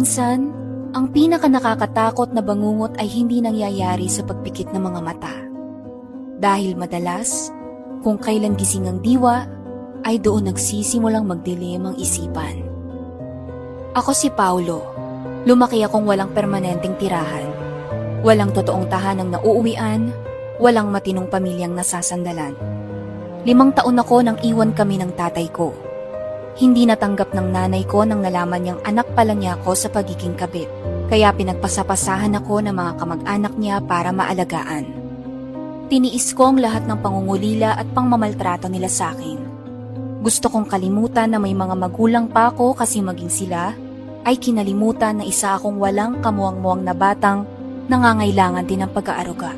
Minsan, ang pinaka nakakatakot na bangungot ay hindi nangyayari sa pagpikit ng mga mata. Dahil madalas, kung kailan gising ang diwa, ay doon nagsisimulang magdilim ang isipan. Ako si Paulo. Lumaki akong walang permanenteng tirahan. Walang totoong tahanang nauuwian, walang matinong pamilyang nasasandalan. 5 taon ako nang iwan kami ng tatay ko. Hindi natanggap ng nanay ko nang nalaman niyang anak pala niya ako sa pagiging kabit. Kaya pinagpasapasahan ako ng mga kamag-anak niya para maalagaan. Tiniis ko ang lahat ng pangungulila at pangmamaltrato nila sa akin. Gusto kong kalimutan na may mga magulang pa ako kasi maging sila ay kinalimutan na isa akong walang kamuang-muang na batang nangangailangan din ng pag-aaruga.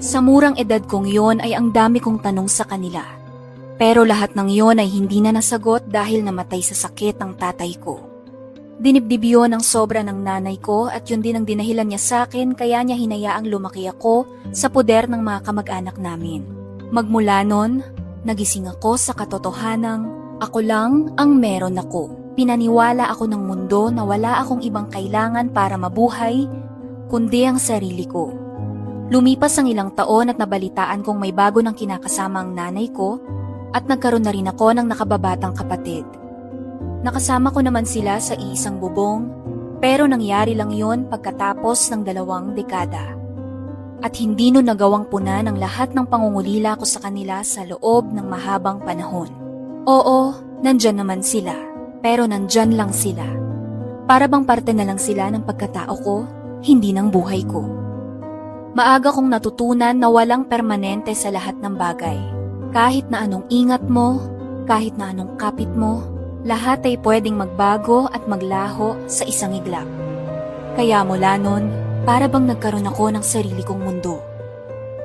Sa murang edad kong yon ay ang dami kong tanong sa kanila. Pero lahat ng yon ay hindi na nasagot dahil namatay sa sakit ang tatay ko. Dinibdib yun ang sobra ng nanay ko at yun din ang dinahilan niya sa akin kaya niya hinayaang lumaki ako sa poder ng mga kamag-anak namin. Magmula nun, nagising ako sa katotohanang ako lang ang meron ako. Pinaniwala ako ng mundo na wala akong ibang kailangan para mabuhay kundi ang sarili ko. Lumipas ang ilang taon at nabalitaan kong may bago ng kinakasama ang nanay ko at nagkaroon na rin ako ng nakababatang kapatid. Nakasama ko naman sila sa iisang bubong, pero nangyari lang yon pagkatapos ng 2 dekada. At hindi nun nagawang punan ang lahat ng pangungulila ko sa kanila sa loob ng mahabang panahon. Oo, nandyan naman sila, pero nandyan lang sila. Para bang parte na lang sila ng pagkatao ko, hindi ng buhay ko. Maaga kong natutunan na walang permanente sa lahat ng bagay. Kahit na anong ingat mo, kahit na anong kapit mo, lahat ay pwedeng magbago at maglaho sa isang iglap. Kaya mula nun, para bang nagkaroon ako ng sarili kong mundo.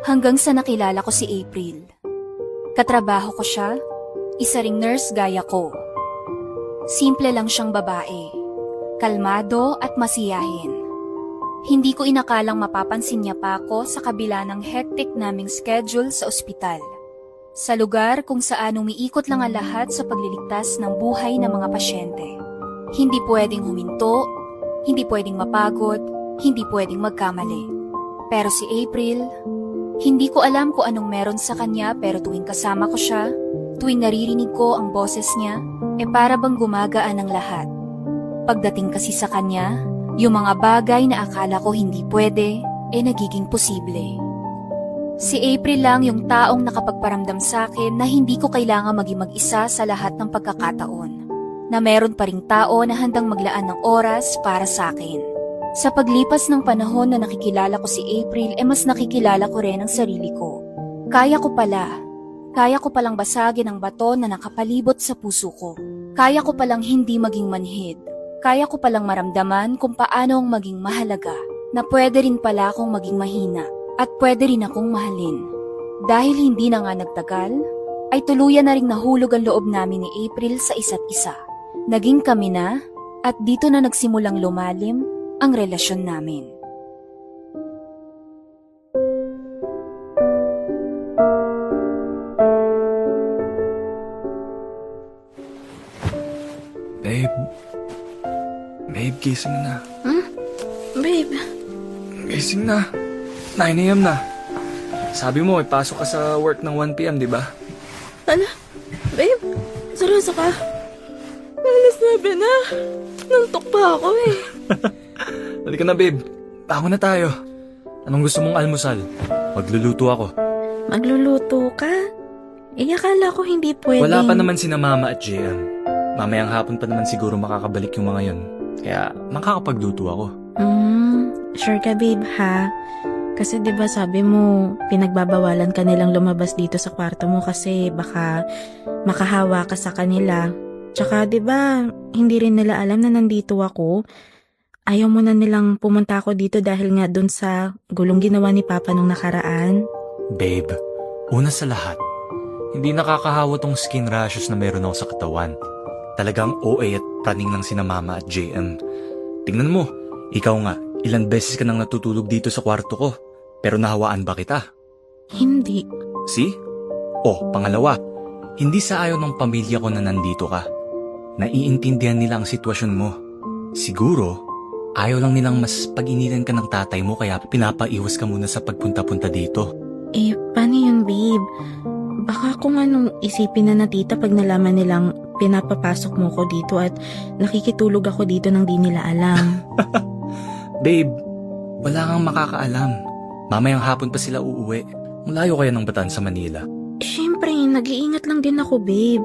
Hanggang sa nakilala ko si April. Katrabaho ko siya, isa ring nurse gaya ko. Simple lang siyang babae, kalmado at masiyahin. Hindi ko inakalang mapapansin niya pa ako sa kabila ng hectic naming schedule sa ospital. Sa lugar kung saan umiikot lang ang lahat sa pagliligtas ng buhay ng mga pasyente. Hindi pwedeng huminto, hindi pwedeng mapagod, hindi pwedeng magkamali. Pero si April, hindi ko alam kung anong meron sa kanya pero tuwing kasama ko siya, tuwing naririnig ko ang boses niya, para bang gumagaan ang lahat. Pagdating kasi sa kanya, yung mga bagay na akala ko hindi pwede, nagiging posible. Si April lang yung taong nakapagparamdam sa akin na hindi ko kailangan maging mag-isa sa lahat ng pagkakataon. Na meron pa ring tao na handang maglaan ng oras para sa akin. Sa paglipas ng panahon na nakikilala ko si April, mas nakikilala ko rin ang sarili ko. Kaya ko palang basagin ang bato na nakapalibot sa puso ko. Kaya ko palang hindi maging manhid. Kaya ko palang maramdaman kung paano ang maging mahalaga. Na pwede rin pala akong maging mahina. At pwede rin akong mahalin. Dahil hindi na nga nagtagal, ay tuluyan na ring nahulog ang loob namin ni April sa isa't isa. Naging kami na, at dito na nagsimulang lumalim ang relasyon namin. Babe, gising na. Babe? Gising na. 9 AM na. Sabi mo, ipasok ka sa work ng 1 PM, di ba? Ano? Babe? Seryoso ka? Alas 9 na. Nantok pa ako eh. Halika na, babe. Bangon na tayo. Anong gusto mong almusal? Magluluto ako. Magluluto ka? Akala ko hindi pwedeng... Wala pa naman sina Mama at JM. Mamayang hapon pa naman siguro makakabalik yung mga yon. Kaya makakapagluto ako. Sure ka, babe, ha? Kasi 'di ba sabi mo, pinagbabawalan ka nilang lumabas dito sa kwarto mo kasi baka makahawa ka sa kanila. Tsaka 'di ba, hindi rin nila alam na nandito ako. Ayaw mo na nilang pumunta ako dito dahil nga dun sa gulong ginawa ni Papa nung nakaraan. Babe, una sa lahat, hindi nakakahawa tong skin rashes na meron ako sa katawan. Talagang OA at praning lang sina Mama at JM. Tingnan mo, ikaw nga, ilang beses ka nang natutulog dito sa kwarto ko. Pero nahawaan ba kita? Hindi. See? Oh, pangalawa, hindi sa ayaw ng pamilya ko na nandito ka. Naiintindihan nila ang sitwasyon mo. Siguro, ayaw lang nilang mas pag-initan ka ng tatay mo kaya pinapaiwas ka muna sa pagpunta-punta dito. Paano yun, babe? Baka kung anong isipin na tita pag nalaman nilang pinapapasok mo ko dito at nakikitulog ako dito nang di nila alam. Babe, wala kang makakaalam. Mamayang hapon pa sila uuwi. Malayo kaya ng Bataan sa Manila. Siyempre, nag-iingat lang din ako, babe.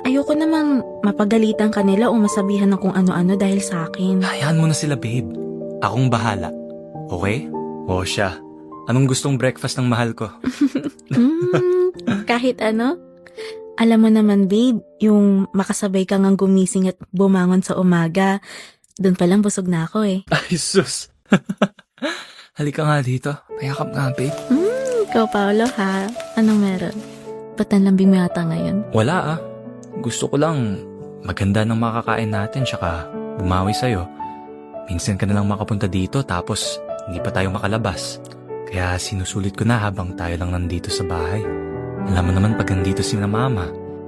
Ayoko namang mapagalitan kanila o masabihan ng kung ano-ano dahil sa akin. Hayaan mo na sila, babe. Akong bahala. Okay? O siya. Anong gustong breakfast ng mahal ko? Kahit ano? Alam mo naman, babe, yung makasabay ka ngang gumising at bumangon sa umaga, doon palang busog na ako eh. Ay, sus. Halika nga dito. Payakap nga, babe. Ikaw, Paolo, ha? Anong meron? Ba't ang lambing mo yata ngayon? Wala ah. Gusto ko lang maganda ng makakain natin tsaka bumawi sa'yo. Minsan ka na lang makapunta dito tapos hindi pa tayo makalabas. Kaya sinusulit ko na habang tayo lang nandito sa bahay. Alam mo naman pag nandito si mama,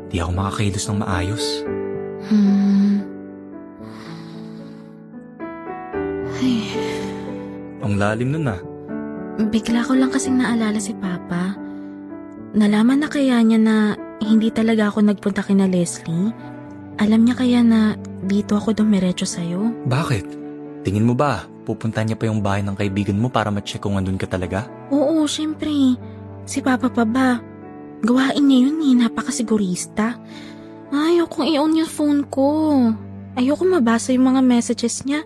di ako makakakilos ng maayos. Ay, Ang lalim nun ah. bigla ko lang kasing naalala si Papa. Nalaman na kaya niya na hindi talaga ako nagpunta kina Leslie? Alam niya kaya na dito ako dumiretso sa'yo? Bakit? Tingin mo ba, pupunta niya pa yung bahay ng kaibigan mo para ma-check kung andun ka talaga? Oo, syempre. Si Papa pa ba? Gawain niya yun eh, napakasigurista. Ayokong i-on yung phone ko. Ayoko mabasa yung mga messages niya.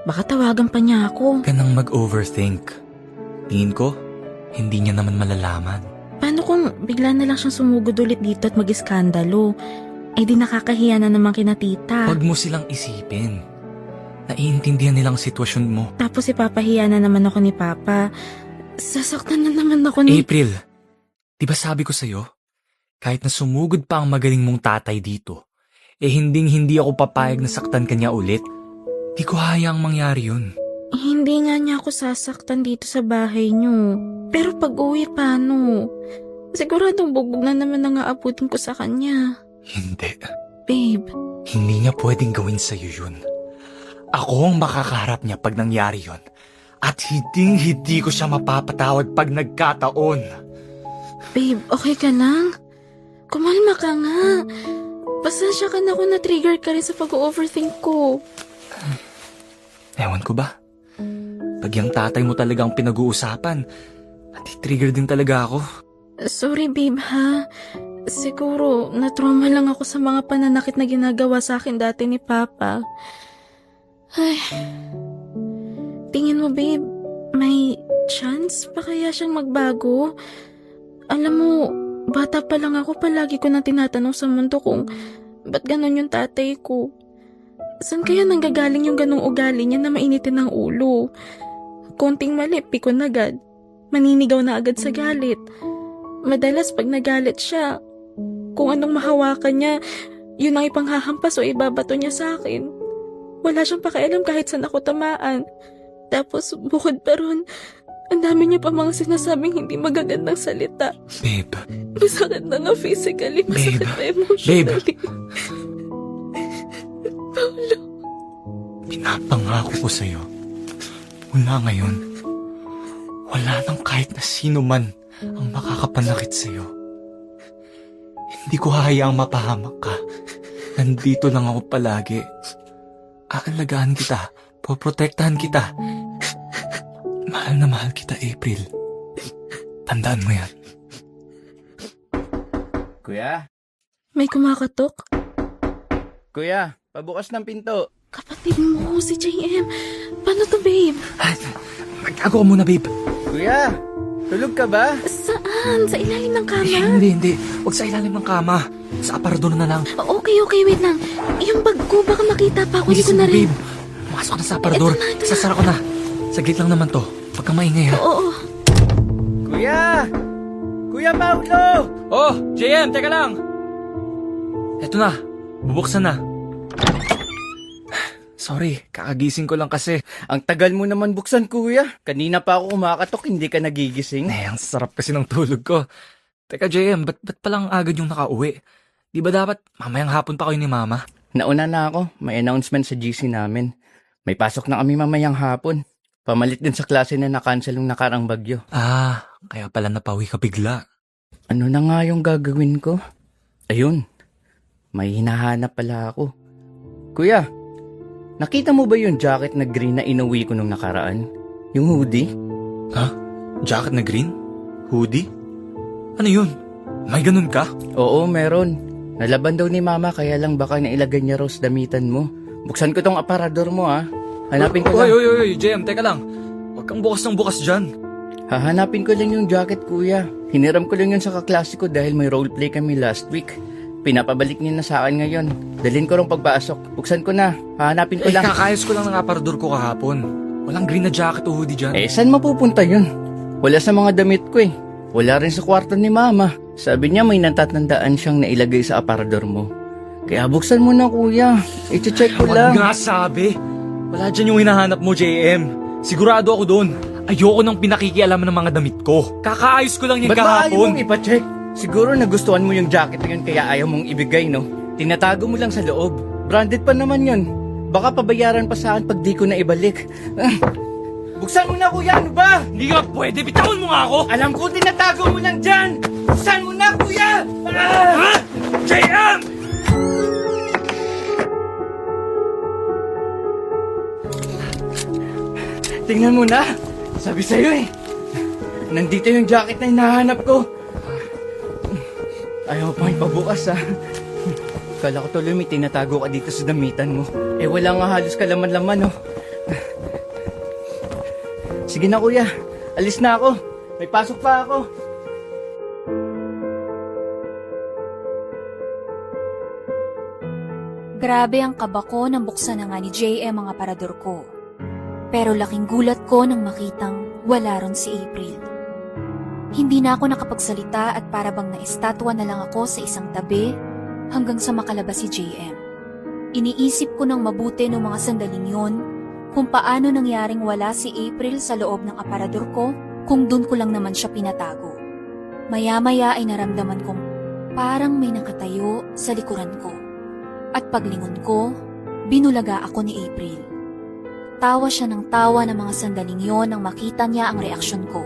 Baka tawagan pa niya ako. Huwag ka nang mag-overthink. Tingin ko, hindi niya naman malalaman. Paano kung bigla na lang siyang sumugod ulit dito at mag-iskandalo? Eh di nakakahiya na naman kina tita. Huwag mo silang isipin. Naiintindihan nilang sitwasyon mo. Tapos ipapahiya na naman ako ni Papa. Sasaktan na naman ako ni... April, di ba sabi ko sa'yo, kahit na sumugod pa ang magaling mong tatay dito, hindi ako papayag na saktan kanya ulit. Di ko hayaang mangyari yun. Hindi nga niya ako sasaktan dito sa bahay niyo. Pero pag uwi paano? Siguradong bugbog na naman ang aabutin ko sa kanya. Hindi. Babe, Hindi niya pwedeng gawin sa'yo yun. Ako ang makakaharap niya pag nangyari yun. At hindi ko siya mapapatawad pag nagkataon. babe, okay ka lang? Kumalma ka nga. Pasensya ka na kung na-trigger ka rin sa pag-overthink ko. Ewan ko ba? Pag yung tatay mo talagang pinag-uusapan, nati-trigger din talaga ako. Sorry babe ha. Siguro na-trauma lang ako sa mga pananakit na ginagawa sa akin dati ni Papa. Ay. Tingin mo babe, may chance pa kaya siyang magbago? Alam mo, bata pa lang ako palagi ko nang tinatanong sa mundo kung ba't ganon yung tatay ko. Saan kaya nanggagaling yung ganong ugali niya na mainitin ng ulo? Konting mali, pikon agad. Maninigaw na agad sa galit. Madalas pag nagalit siya, kung anong mahawakan niya, yun ang ipanghahampas o ibabato niya sa akin. Wala siyang pakialam kahit saan ako tamaan. Tapos bukod pa ron, ang dami niya pa mga sinasabing hindi magagandang salita. Babe. Masakit na nga physically, masakit na emotionally. Paolo. Pinapangako ko sa'yo, mula ngayon, wala nang kahit na sino man ang makakapanakit sa'yo. Hindi ko hayaang mapahamak ka. Nandito lang ako palagi. Aalagaan kita, poprotektahan kita. Mahal na mahal kita, April. Tandaan mo yan. Kuya? May kumakatok? Kuya, pabukas ng pinto. Kapatid mo, si JM. Paano to, babe? Magtago ka muna, babe. Kuya, tulog ka ba? Saan? Sa ilalim ng kama? Hindi. Huwag sa ilalim ng kama. Sa aparador na lang. Okay, wait lang. Yung bag ko, baka makita pa ako. Hindi ko Bilisan na mo, rin. babe. Makasok na sa aparador. Ito na. Sasara ko na. Saglit lang naman to. Huwag kang maingay, ha? Oo. Kuya! Kuya Paulo! Oh, JM, teka lang. Eto na. Bubuksan na. Sorry, kakagising ko lang kasi. Ang tagal mo naman buksan, kuya. Kanina pa ako kumakatok, hindi ka nagigising. Ang sarap kasi ng tulog ko. Teka, JM, ba't palang agad yung nakauwi? Di ba dapat mamayang hapon pa kayo ni Mama? Nauna na ako, may announcement sa GC namin. May pasok na kami mamayang hapon. Pamalit din sa klase na na-cancel yung nakarang bagyo. Kaya pala napawi ka bigla. Ano na nga yung gagawin ko? Ayun, may hinahanap pala ako. Kuya, nakita mo ba yung jacket na green na inuwi ko nung nakaraan? Yung hoodie? Jacket na green? Hoodie? Ano yun? May ganun ka? Oo, meron. Nalaban daw ni mama kaya lang baka nailagay niya raw sa damitan mo. Buksan ko tong aparador mo Hanapin ko lang. Oy, JM, teka lang. Huwag kang bukas ng bukas dyan. Hahanapin ko lang yung jacket, kuya. Hiniram ko lang yun sa kaklase ko dahil may roleplay kami last week. Pinapabalik niya na sa akin ngayon. Dalhin ko rong pagpasok. Buksan ko na. Hahanapin ko lang. Kakayos ko lang ng aparador ko kahapon. Walang green na jacket o hoodie dyan. Saan mapupunta yun? Wala sa mga damit ko Wala rin sa kwarto ni mama. Sabi niya may natatandaan siyang nailagay sa aparador mo. Kaya buksan mo na, kuya. I-check ko lang. Wag nga sabi. Wala dyan yung hinahanap mo, JM. Sigurado ako doon. Ayoko nang pinakikialaman ng mga damit ko. Kakaayos ko lang yung Ba't ba ayaw kahapon. mong ipacheck? Siguro nagustuhan mo yung jacket na yun kaya ayaw mong ibigay, no? Tinatago mo lang sa loob. Branded pa naman yun. Baka pabayaran pa sa akin pag di ko na ibalik. Buksan mo na, kuya! Ano ba? Hindi nga pwede. Bitawan mo nga ako. Alam ko, tinatago mo lang dyan! Buksan mo na, kuya! JM! Tingnan mo na! Sabi sa'yo nandito yung jacket na hinahanap ko. Ayaw pang ipabukas Kala ko tuloy may tinatago ka dito sa damitan mo. Wala nga halos kalaman-laman Sige na, kuya. Alis na ako. May pasok pa ako. Grabe ang kaba ko nang buksan na nga ni JM ang aparador ko. Pero laking gulat ko nang makitang wala ron si April. Hindi na ako nakapagsalita at para bang naistatwa na lang ako sa isang tabi hanggang sa makalabas si JM. Iniisip ko nang mabuti noong mga sandaling yon kung paano nangyaring wala si April sa loob ng aparador ko kung dun ko lang naman siya pinatago. Maya-maya ay naramdaman kong parang may nakatayo sa likuran ko. At paglingon ko, binulaga ako ni April. Tawa siya ng tawa ng mga sandaling yon nang makita niya ang reaksyon ko.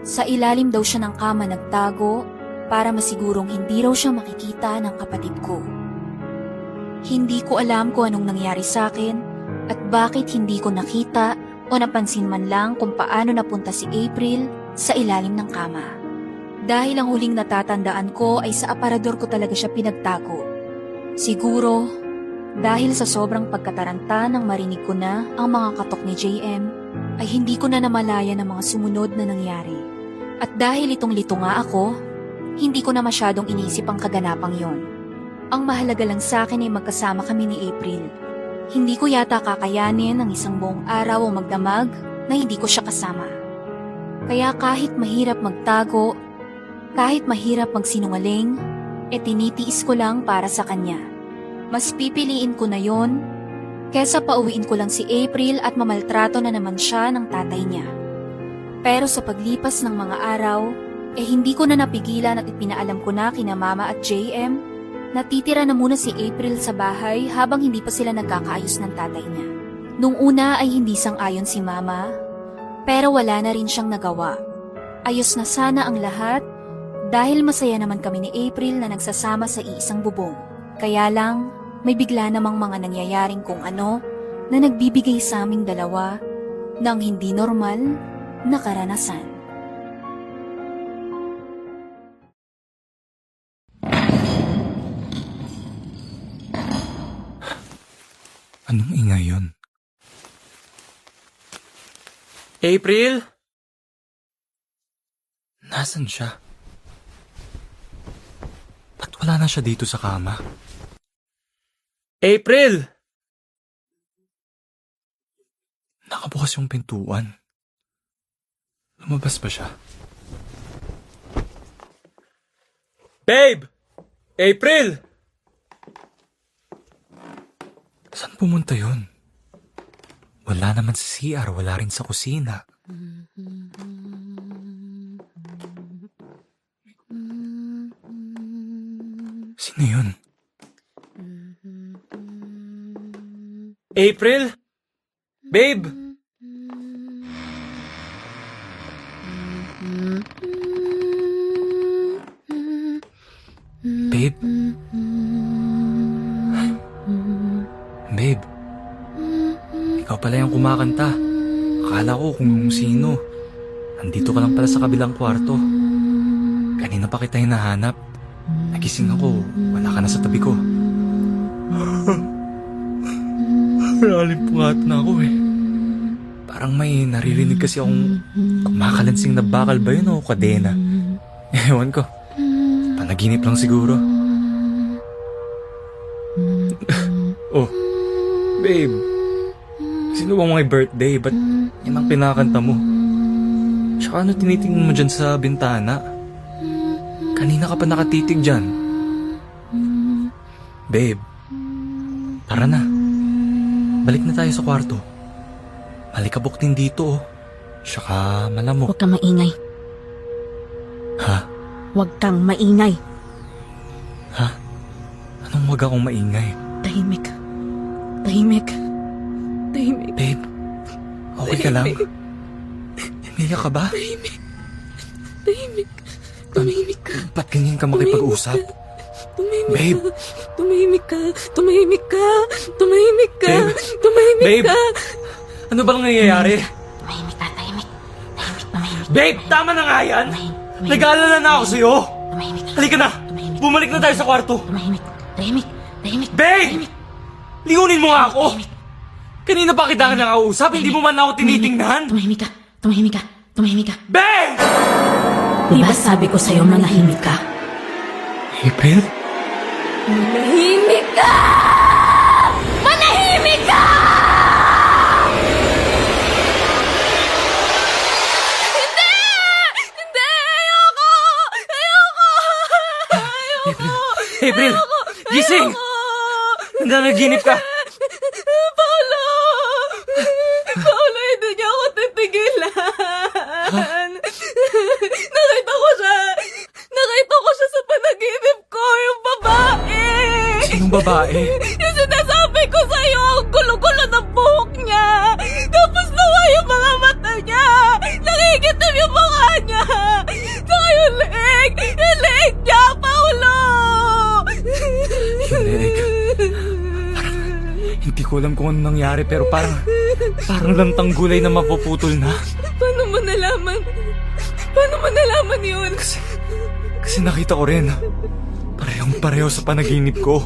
Sa ilalim daw siya ng kama nagtago para masigurong hindi raw siya makikita ng kapatid ko. Hindi ko alam kung anong nangyari sa akin at bakit hindi ko nakita o napansin man lang kung paano napunta si April sa ilalim ng kama. Dahil ang huling natatandaan ko ay sa aparador ko talaga siya pinagtago. Siguro, dahil sa sobrang pagkataranta nang marinig ko na ang mga katok ni JM, ay hindi ko na namalaya ng mga sumunod na nangyari. At dahil litong-lito nga ako, hindi ko na masyadong inisip ang kaganapang yon. Ang mahalaga lang sa akin ay magkasama kami ni April. Hindi ko yata kakayanin ang isang buong araw o magdamag na hindi ko siya kasama. Kaya kahit mahirap magtago, kahit mahirap magsinungaling, tinitiis ko lang para sa kanya. Mas pipiliin ko na yon kesa pauwiin ko lang si April at mamaltrato na naman siya ng tatay niya. Pero sa paglipas ng mga araw, hindi ko na napigilan at ipinaalam ko na kina Mama at JM na titira na muna si April sa bahay habang hindi pa sila nagkakaayos ng tatay niya. Nung una ay hindi sang-ayon si Mama, pero wala na rin siyang nagawa. Ayos na sana ang lahat dahil masaya naman kami ni April na nagsasama sa iisang bubong. Kaya lang, may bigla namang mga nangyayaring kung ano na nagbibigay sa aming dalawa ng hindi normal na karanasan. Anong ingay yun? April? Nasaan siya? Ba't wala na siya dito sa kama? April! Nakabukas yung pintuan. Lumabas ba siya? Babe! April! Saan pumunta yun? Wala naman sa CR, wala rin sa kusina. Sino yun? April? Babe! Babe? Babe? Ikaw pala yung kumakanta. Akala ko kung sino. Nandito ka lang pala sa kabilang kwarto. Kanina pa kita hinahanap. Nagising ako, wala ka na sa tabi ko. Nalipungat na ako eh. Parang may naririnig kasi akong kumakalansing na bakal ba yun o kadena. Ewan ko. Panaginip lang siguro. Oh, babe. Sino bang may birthday? Ba't yan ang pinakanta mo? Tsaka ano tinitingnan mo dyan sa bintana? Kanina ka pa nakatitig dyan. Babe, tara na. Balik na tayo sa kwarto. Malikabok din dito oh. Tsaka malamok. Huwag kang maingay. Ha? Huwag kang maingay. Ha? Anong wag akong maingay? Tahimik. Tahimik. Tahimik. Babe, okay ka lang? Umiyak ka ba? Tahimik. Tahimik. Tumahimik ka. Ba't ganyan ka makipag-usap? Tumahimik Babe. ka. Tumahimik ka. Tumahimik ka. Tumahimik ka. Babe. Tumahimik Babe. ka. Ano bang nangyayari? Tumahimik ka. Tahimik. Tahimik. Tumahimik. Babe, tama na nga yan! Tumahimik. Nag-aalala na ako sa'yo! Tumahimik. Halika na! Tumahimik. Bumalik na tayo sa kwarto! Tumahimik. Tahimik. Tahimik. Babe! Tahimik. Lingunin mo nga ako! Tahimik. Kanina pa kita nakausap, hindi mo man ako tinitingnan! Tumahimik ka. Tumahimik ka. Tumahimik ka. Babe! Di ba sabi ko sa'yo manahimik ka? April? Manahimik ka! Manahimik ka! Hindi! Hindi! Ayoko! Ayoko! Ayoko! April! Gising! Nanaginip ka! Paolo! Paolo, hindi niya ako titigilan. Nakita ko siya sa panaginip ko, yung babae. Sinong babae? Yung sinasabi ko sa'yo, ang gulo-gulo ng buhok niya. Tapos nawa yung mga mata niya. Nakikitim yung mukha niya. Saka yung leeg niya, Paolo. Yung leeg. Hindi ko alam kung ano nangyari pero parang lantang gulay na mapuputol na. Paano mo nalaman? Paano mo nalaman yun? Kasi nakita ko rin. Parehong-pareho sa panaginip ko.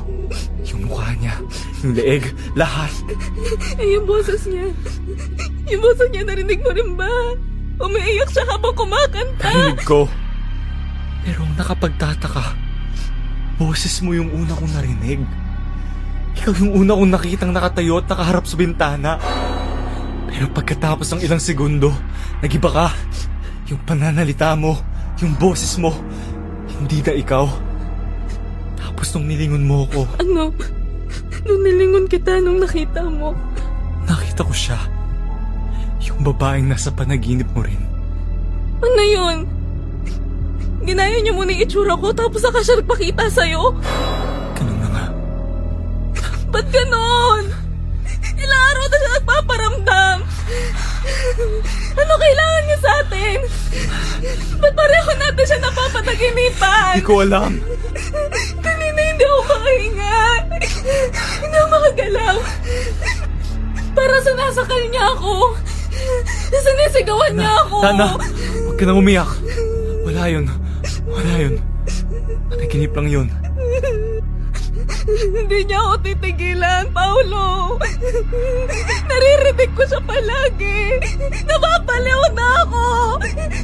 Yung mukha niya, yung leeg, lahat. Eh, yung boses niya. Yung boses niya, narinig mo rin ba? Umiiyak siya habang kumakanta. Narinig ko. Pero ang nakapagtataka, boses mo yung una kong narinig. Ikaw yung una kong nakitang nakatayo at nakaharap sa bintana. Pero pagkatapos ng ilang segundo, nagiba ka. Yung pananalita mo, yung boses mo, hindi na ikaw. Tapos nung nilingon mo ko, Ano? Nung nilingon kita nung nakita mo. nakita ko siya. Yung babaeng nasa panaginip mo rin. Ano yun? Ginaya niyo muna yung itsura ko tapos saka siya nagpakita sa'yo? Ganun na nga. Ba't ganon? Ilang araw na siya nagpaparamdam. Ano kailangan niya sa atin? Ba't pareho natin siya napapanaginipan? Hindi ko alam. Kanina hindi ako makahinga. Hindi ako makagalaw. Parang sinasakal niya ako. Sinisigawan niya ako. Tana, huwag ka nang umiyak. Wala yun. Wala yun. Panaginip lang yun. Hindi niya ako titigilan, Paulo. Naririnig ko siya palagi. Napapaliw na ako.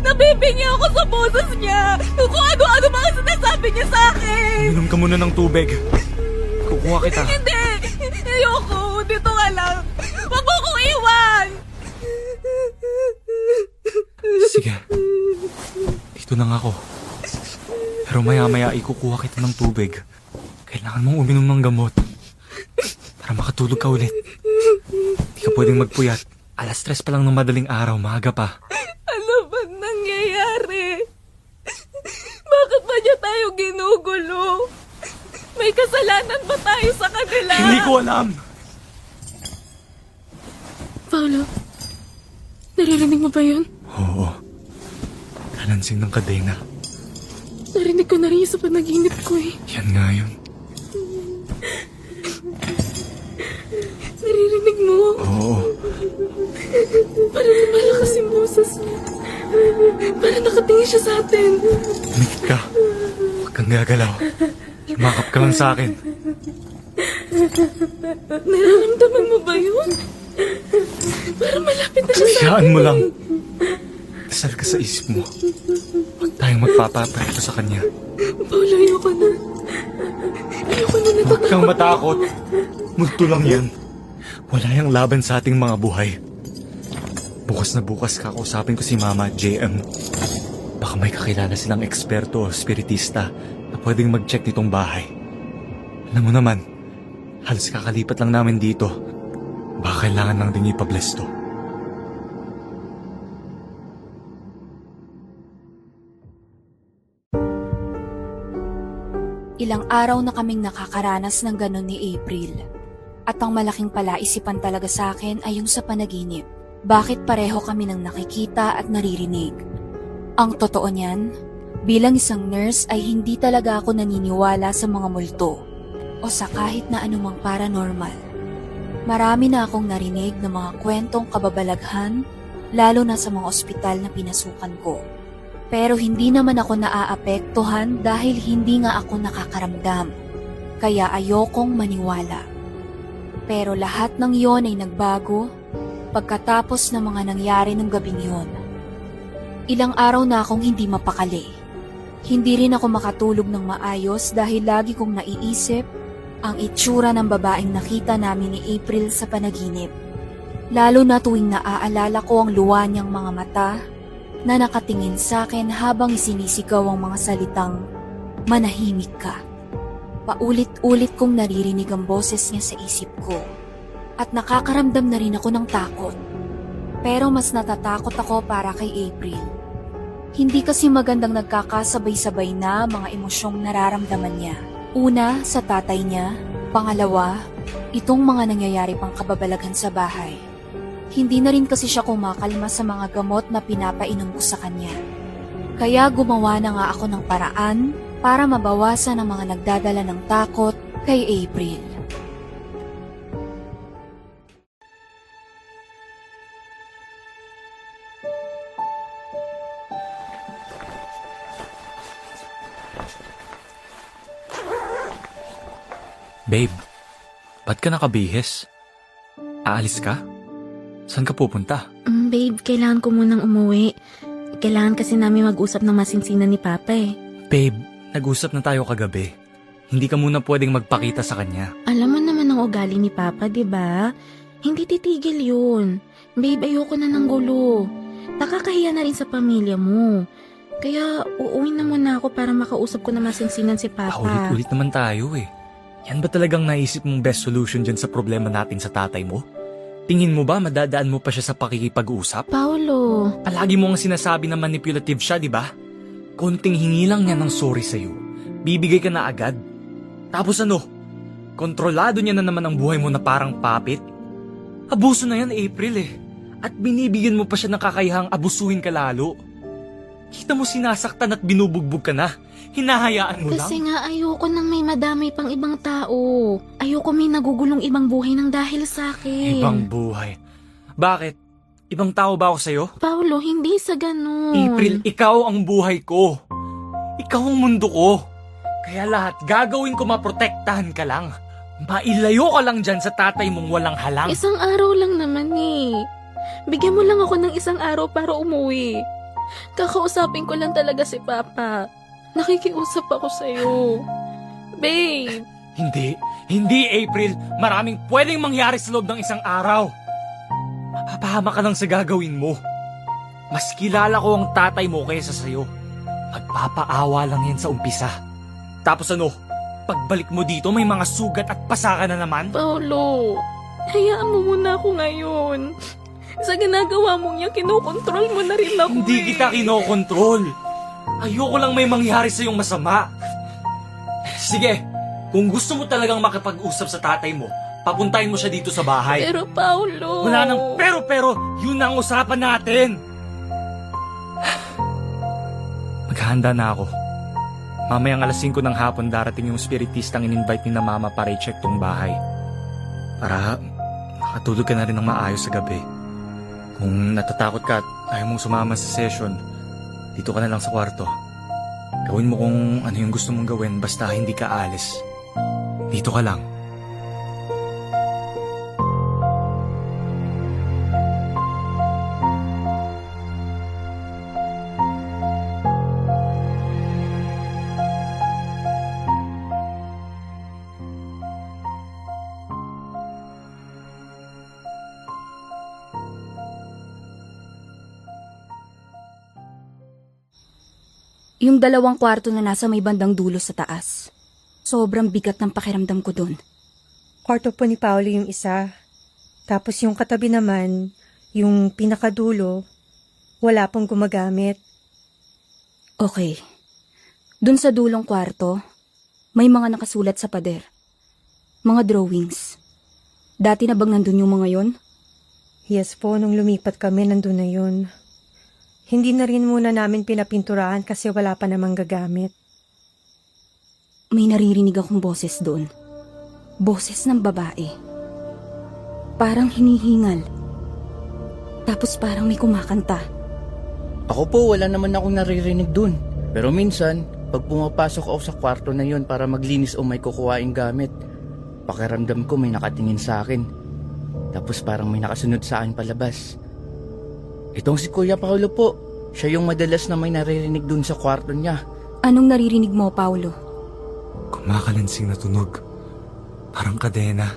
Nabibingi ako sa boses niya. Kung ano-ano mga sinasabi niya sa akin. Minom ka muna ng tubig. Kukuha kita. Hindi. Ayoko. Dito ka lang. Huwag mo kong iwan. Sige. Dito lang ako. Pero maya-maya ikukuha kita ng tubig. Kailangan mong uminom ng gamot. Para makatulog ka ulit. Hindi ka pwedeng magpuyat. 3:00 pa lang ng madaling araw, maaga pa. Ano ba nangyayari? Bakit ba niya tayo ginugulo? May kasalanan ba tayo sa kanila? Hindi ko alam. Paolo, naririnig mo ba yun? Oo. Kalansing ng kadena. Narinig ko na rin sa panaginip ko eh. Yan nga yun. Naririnig mo? Oo. Parang lumalakas yung boses mo. Parang nakatingin siya sa atin. Tumikit ka. Huwag kang gagalaw. Lumakap ka lang sa akin. Nararamdaman mo ba yun? Parang malapit na siya sa Hayaan atin. mo lang. Dasal ka sa isip mo. Huwag tayong magpapapareto sa kanya. Paolo, ayoko na. Ayoko na Huwag natatakot. kang matakot. Multo lang yan. Wala yang laban sa ating mga buhay. Bukas na bukas kakausapin ko si Mama at JM. Baka may kakilala silang eksperto o spiritista na pwedeng mag-check nitong bahay. Alam mo naman, halos kakalipat lang namin dito. Baka kailangan lang din ipabless to. Ilang araw na kaming nakakaranas ng ganon ni April. At ang malaking palaisipan talaga sa akin ay yung sa panaginip. Bakit pareho kami nang nakikita at naririnig? Ang totoo niyan, bilang isang nurse ay hindi talaga ako naniniwala sa mga multo o sa kahit na anumang paranormal. Marami na akong narinig ng mga kwentong kababalaghan, lalo na sa mga ospital na pinasukan ko. Pero hindi naman ako naaapektuhan dahil hindi nga ako nakakaramdam. Kaya ayokong maniwala. Pero lahat ng yon ay nagbago pagkatapos ng mga nangyari ng gabing yon. Ilang araw na akong hindi mapakali. Hindi rin ako makatulog ng maayos dahil lagi kong naiisip ang itsura ng babaeng nakita namin ni April sa panaginip. Lalo na tuwing naaalala ko ang luwa niyang mga mata na nakatingin sa akin habang isinisigaw ang mga salitang, "Manahimik ka." Paulit-ulit kong naririnig ang boses niya sa isip ko at nakakaramdam na rin ako ng takot. Pero mas natatakot ako para kay April. Hindi kasi magandang nagkakasabay-sabay na mga emosyong nararamdaman niya. Una, sa tatay niya. Pangalawa, itong mga nangyayari pang kababalaghan sa bahay. Hindi na rin kasi siya kumakalma sa mga gamot na pinapainom ko sa kanya. Kaya gumawa na nga ako ng paraan para mabawasan ang mga nagdadala ng takot kay April. Babe, ba't ka nakabihis? Aalis ka? Saan ka pupunta? Babe, kailangan ko munang umuwi. Kailangan kasi namin mag-usap ng masinsinan ni Papa eh. Babe, nag-usap na tayo kagabi. Hindi ka muna pwedeng magpakita sa kanya. Alam mo naman ang ugali ni Papa, di ba? Hindi titigil yun. Babe, ayoko na ng gulo. Nakakahiya na rin sa pamilya mo. Kaya uuwi na muna ako para makausap ko na masinsinan si Papa. Paulit-ulit naman tayo eh. Yan ba talagang naisip mong best solution dyan sa problema natin sa tatay mo? Tingin mo ba madadaan mo pa siya sa pakikipag-usap? Paolo, Palagi mo nga sinasabi na manipulative siya, di ba? Konting hingi lang niya ng sorry sa'yo. Bibigay ka na agad. Tapos ano? Kontrolado niya na naman ang buhay mo na parang puppet? Abuso na yan, April eh. At binibigyan mo pa siya ng kakayahang abusuhin ka lalo. Kita mo sinasaktan at binubugbog ka na. Hinahayaan mo kasi lang. nga ayoko nang may madamay pang ibang tao. Ayoko may nagugulong ibang buhay ng dahil sa akin. Ibang buhay. Bakit? Ibang tao ba ako sa'yo? Paolo, hindi sa ganun. April, ikaw ang buhay ko. Ikaw ang mundo ko. Kaya lahat gagawin ko maprotektahan ka lang. Mailayo ka lang dyan sa tatay mong walang halang. Isang araw lang naman eh. Bigyan mo lang ako ng isang araw para umuwi. Kakausapin ko lang talaga si Papa. Nakikiusap ako sa'yo. Babe. Hindi April. Maraming pwedeng mangyari sa loob ng isang araw. Mapapahama ka lang sa gagawin mo. Mas kilala ko ang tatay mo kaysa sa'yo. Magpapaawa lang yan sa umpisa. Tapos ano, pagbalik mo dito may mga sugat at pasaka na naman? Paolo, hayaan mo muna ako ngayon. Sa ginagawa mong yan, kinokontrol mo na rin ako. Hindi kita kinokontrol. Ayoko lang may mangyari sa iyong masama. Sige, kung gusto mo talagang makipag-usap sa tatay mo, papuntahin mo siya dito sa bahay. Pero Paulo... Wala nang pero, yun ang usapan natin. Maghahanda na ako. Mamayang alas 5 ng hapon darating yung spiritistang in-invite ni na mama para i-check tong bahay. Para makatulog ka na rin ng maayos sa gabi. Kung natatakot ka at ayaw mong sumama sa session, dito ka na lang sa kwarto. Gawin mo kung ano yung gusto mong gawin basta hindi ka alis. Dito ka lang. Yung 2 kwarto na nasa may bandang dulo sa taas. Sobrang bigat ng pakiramdam ko dun. Kwarto po ni Paolo yung isa. Tapos yung katabi naman, yung pinakadulo, wala pong gumagamit. Okay. Dun sa dulong kwarto, may mga nakasulat sa pader. Mga drawings. Dati na bang nandun yung mga yon? Yes po, nung lumipat kami, nandun na yun. Hindi na rin muna namin pinapinturahan kasi wala pa namang gagamit. May naririnig akong boses doon. Boses ng babae. Parang hinihingal. Tapos parang may kumakanta. Ako po, wala naman akong naririnig dun. Pero minsan, pag pumapasok ako sa kwarto na yun para maglinis o may kukuhaing gamit, pakiramdam ko may nakatingin sa akin. Tapos parang may nakasunod sa akin palabas. Itong si Kuya Paulo po, siya yung madalas na may naririnig dun sa kwarto niya. Anong naririnig mo, Paulo? Kumakalansing na tunog. Parang kadena.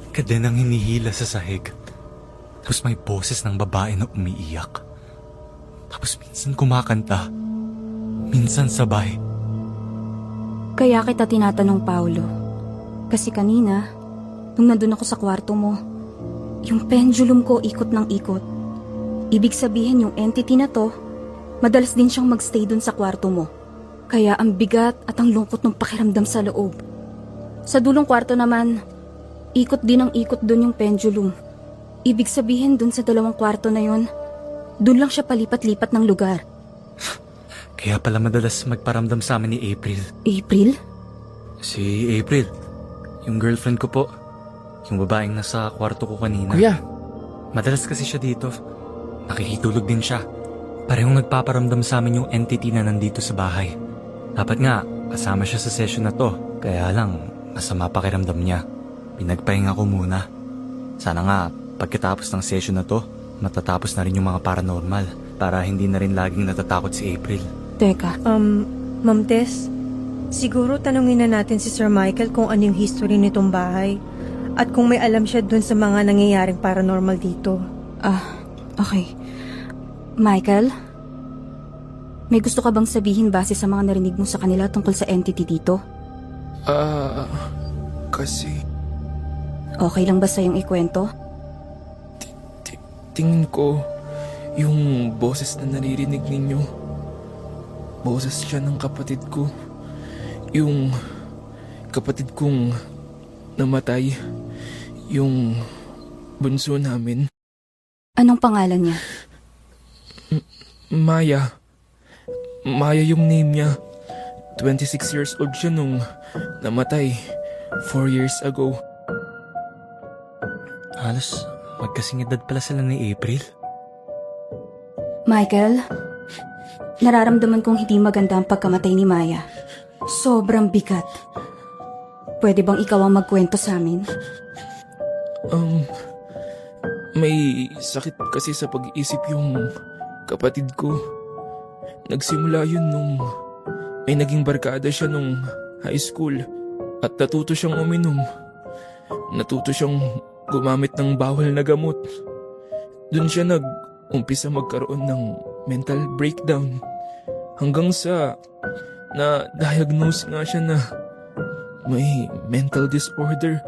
Kadenang hinihila sa sahig. Tapos may boses ng babae na umiiyak. Tapos minsan kumakanta. Minsan sabay. Kaya kita tinatanong, Paulo. Kasi kanina, nung nandun ako sa kwarto mo, yung pendulum ko ikot ng ikot. Ibig sabihin yung entity na to, madalas din siyang magstay dun sa kwarto mo. Kaya ang bigat at ang lungkot ng pakiramdam sa loob. Sa dulong kwarto naman, ikot din ang ikot dun yung pendulum. Ibig sabihin dun sa 2 kwarto na yon, dun lang siya palipat-lipat ng lugar. Kaya pala madalas magparamdam sa amin ni April. April? Si April, yung girlfriend ko po. Yung babaeng nasa kwarto ko kanina. Kuya, Madalas kasi siya dito. Nakikitulog din siya. Parehong nagpaparamdam sa amin yung entity na nandito sa bahay. Dapat nga, kasama siya sa session na to. Kaya lang, masama pakiramdam niya. Pinagpahinga ko muna. Sana nga, pagkatapos ng session na to, matatapos na rin yung mga paranormal para hindi na rin laging natatakot si April. Teka, Ma'am Tess, siguro tanungin na natin si Sir Michael kung ano yung history nitong bahay at kung may alam siya dun sa mga nangyayaring paranormal dito. okay. Michael? May gusto ka bang sabihin base sa mga narinig mo sa kanila tungkol sa entity dito? Kasi Okay lang ba sa'yong ikwento? tingin ko yung boses na naririnig ninyo, boses siya ng kapatid ko. Yung kapatid kong namatay, yung bunso namin. Anong pangalan niya? Maya. Maya yung name niya. 26 years old siya nung namatay 4 years ago. Halos magkasing edad pala sila ni April. Michael, nararamdaman kong hindi maganda ang pagkamatay ni Maya. Sobrang bigat. Pwede bang ikaw ang magkwento sa amin? May sakit kasi sa pag-iisip yung kapatid ko. Nagsimula yun nung may naging barkada siya nung high school at natuto siyang uminom. Natuto siyang gumamit ng bawal na gamot. Doon siya nag-umpisa magkaroon ng mental breakdown hanggang sa na-diagnose nga siya na may mental disorder.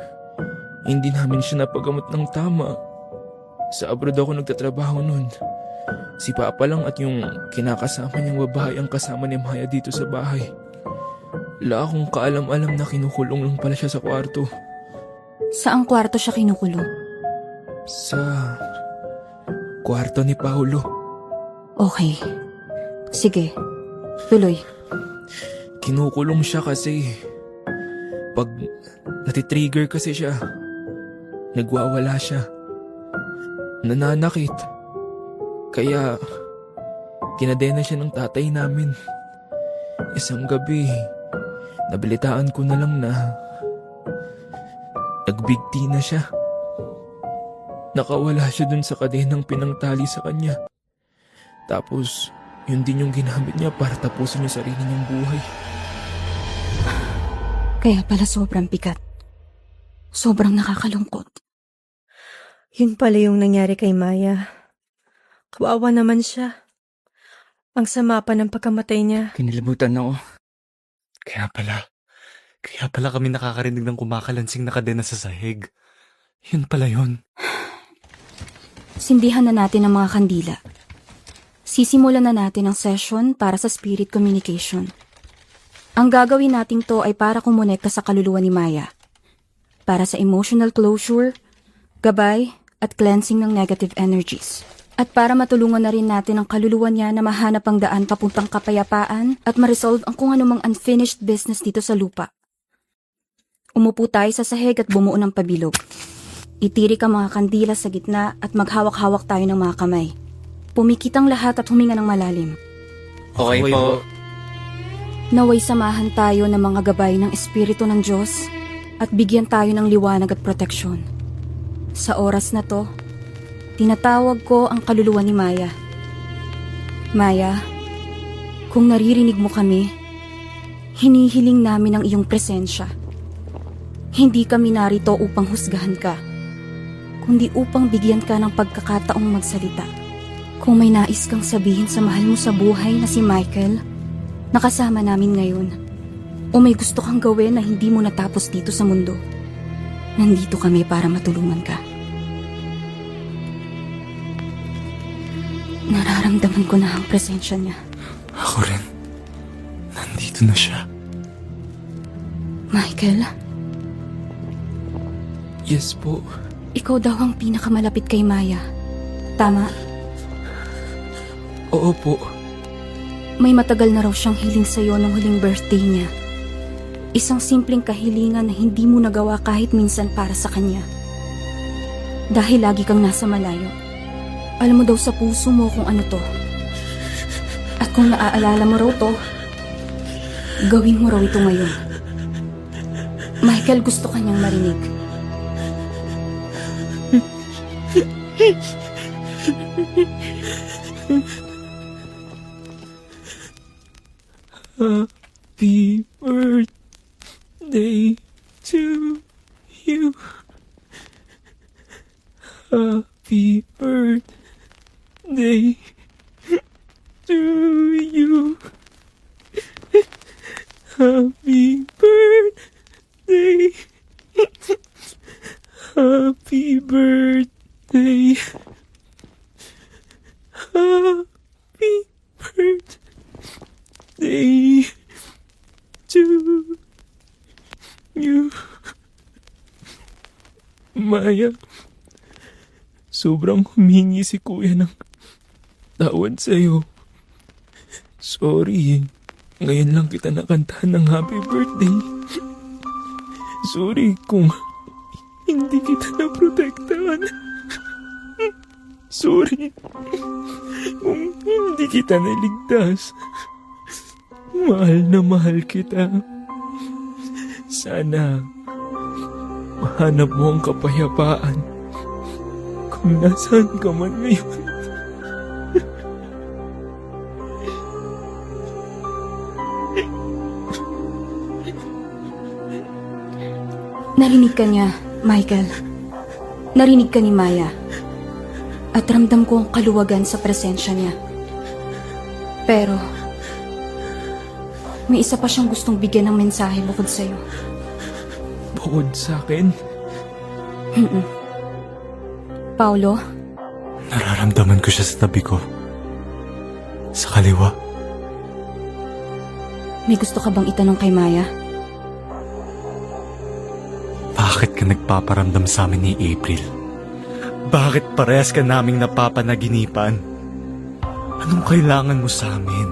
Hindi namin siya napagamot ng tama. Sa abroad ako nagtatrabaho nun. Si Papa lang at yung kinakasama niyang babae ang kasama ni Maya dito sa bahay. Wala akong kaalam-alam na kinukulong lang pala siya sa kwarto. Saang kwarto siya kinukulong? Sa kwarto ni Paulo. Okay. Sige, tuloy. Kinukulong siya kasi pag natitrigger kasi siya, nagwawala siya. Nananakit. Kaya kinadena siya ng tatay namin. Isang gabi, nabalitaan ko na lang na nagbigti na siya. Nakawala siya dun sa kadenang pinangtali sa kanya. Tapos, yun din yung ginamit niya para tapusin yung sarili niyang buhay. Kaya pala sobrang bigat. Sobrang nakakalungkot. Yun pala yung nangyari kay Maya. Kawawa naman siya. Ang sama pa ng pagkamatay niya. Kinilabutan ako. Kaya pala kami nakakarinig ng kumakalansing na kadena sa sahig. Yun pala yun. Sindihan na natin ang mga kandila. Sisimulan na natin ang session para sa spirit communication. Ang gagawin natin to ay para kumonekta sa kaluluwa ni Maya. Para sa emotional closure, gabay, at cleansing ng negative energies. At para matulungan na rin natin ang kaluluwa niya na mahanap ang daan papuntang kapayapaan at ma-resolve ang kung anumang unfinished business dito sa lupa. Umupo tayo sa sahig at bumuo ng pabilog. Itirik ang mga kandila sa gitna at maghawak-hawak tayo ng mga kamay. Pumikit ang lahat at huminga ng malalim. Okay po. Naway samahan tayo ng mga gabay ng Espiritu ng Diyos at bigyan tayo ng liwanag at proteksyon. Sa oras na to, tinatawag ko ang kaluluwa ni Maya. Maya, kung naririnig mo kami, hinihiling namin ang iyong presensya. Hindi kami narito upang husgahan ka, kundi upang bigyan ka ng pagkakataong magsalita. Kung may nais kang sabihin sa mahal mo sa buhay na si Michael, nakasama namin ngayon, o may gusto kang gawin na hindi mo natapos dito sa mundo, nandito kami para matulungan ka. Nararamdaman ko na ang presensya niya. Ako rin. Nandito na siya. Michael, Yes po. ikaw daw ang pinakamalapit kay Maya. Tama? Oo po. May matagal na raw siyang hiling sa'yo nung huling birthday niya. Isang simpleng kahilingan na hindi mo nagawa kahit minsan para sa kanya. Dahil lagi kang nasa malayo. Alam mo daw sa puso mo kung ano to. At kung naaalala mo raw to, gawin mo raw ito ngayon. Michael, gusto kanyang marinig. Happy birthday to you. Happy birthday to you. Happy birthday. Happy birthday. Happy birthday to you. Maya, sobrang humingi si kuya ng tawad sa'yo. Sorry, ngayon lang kita nakantahan ng happy birthday. Sorry kung hindi kita naprotektahan. Sorry kung hindi kita naligtas. Mahal na mahal kita. Sana mahanap mo ang kapayapaan kung nasaan ka man ngayon. Narinig ka niya, Michael. Narinig ka ni Maya. At ramdam ko ang kaluwagan sa presensya niya. Pero, may isa pa siyang gustong bigyan ng mensahe bukod sa'yo. Bukod sa akin, Paulo, Nararamdaman ko siya sa tabi ko. Sa kaliwa. may gusto ka bang itanong kay Maya? Bakit? Bakit ka nagpaparamdam sa amin ni April? Bakit parehas ka naming napapanaginipan? Anong kailangan mo sa amin?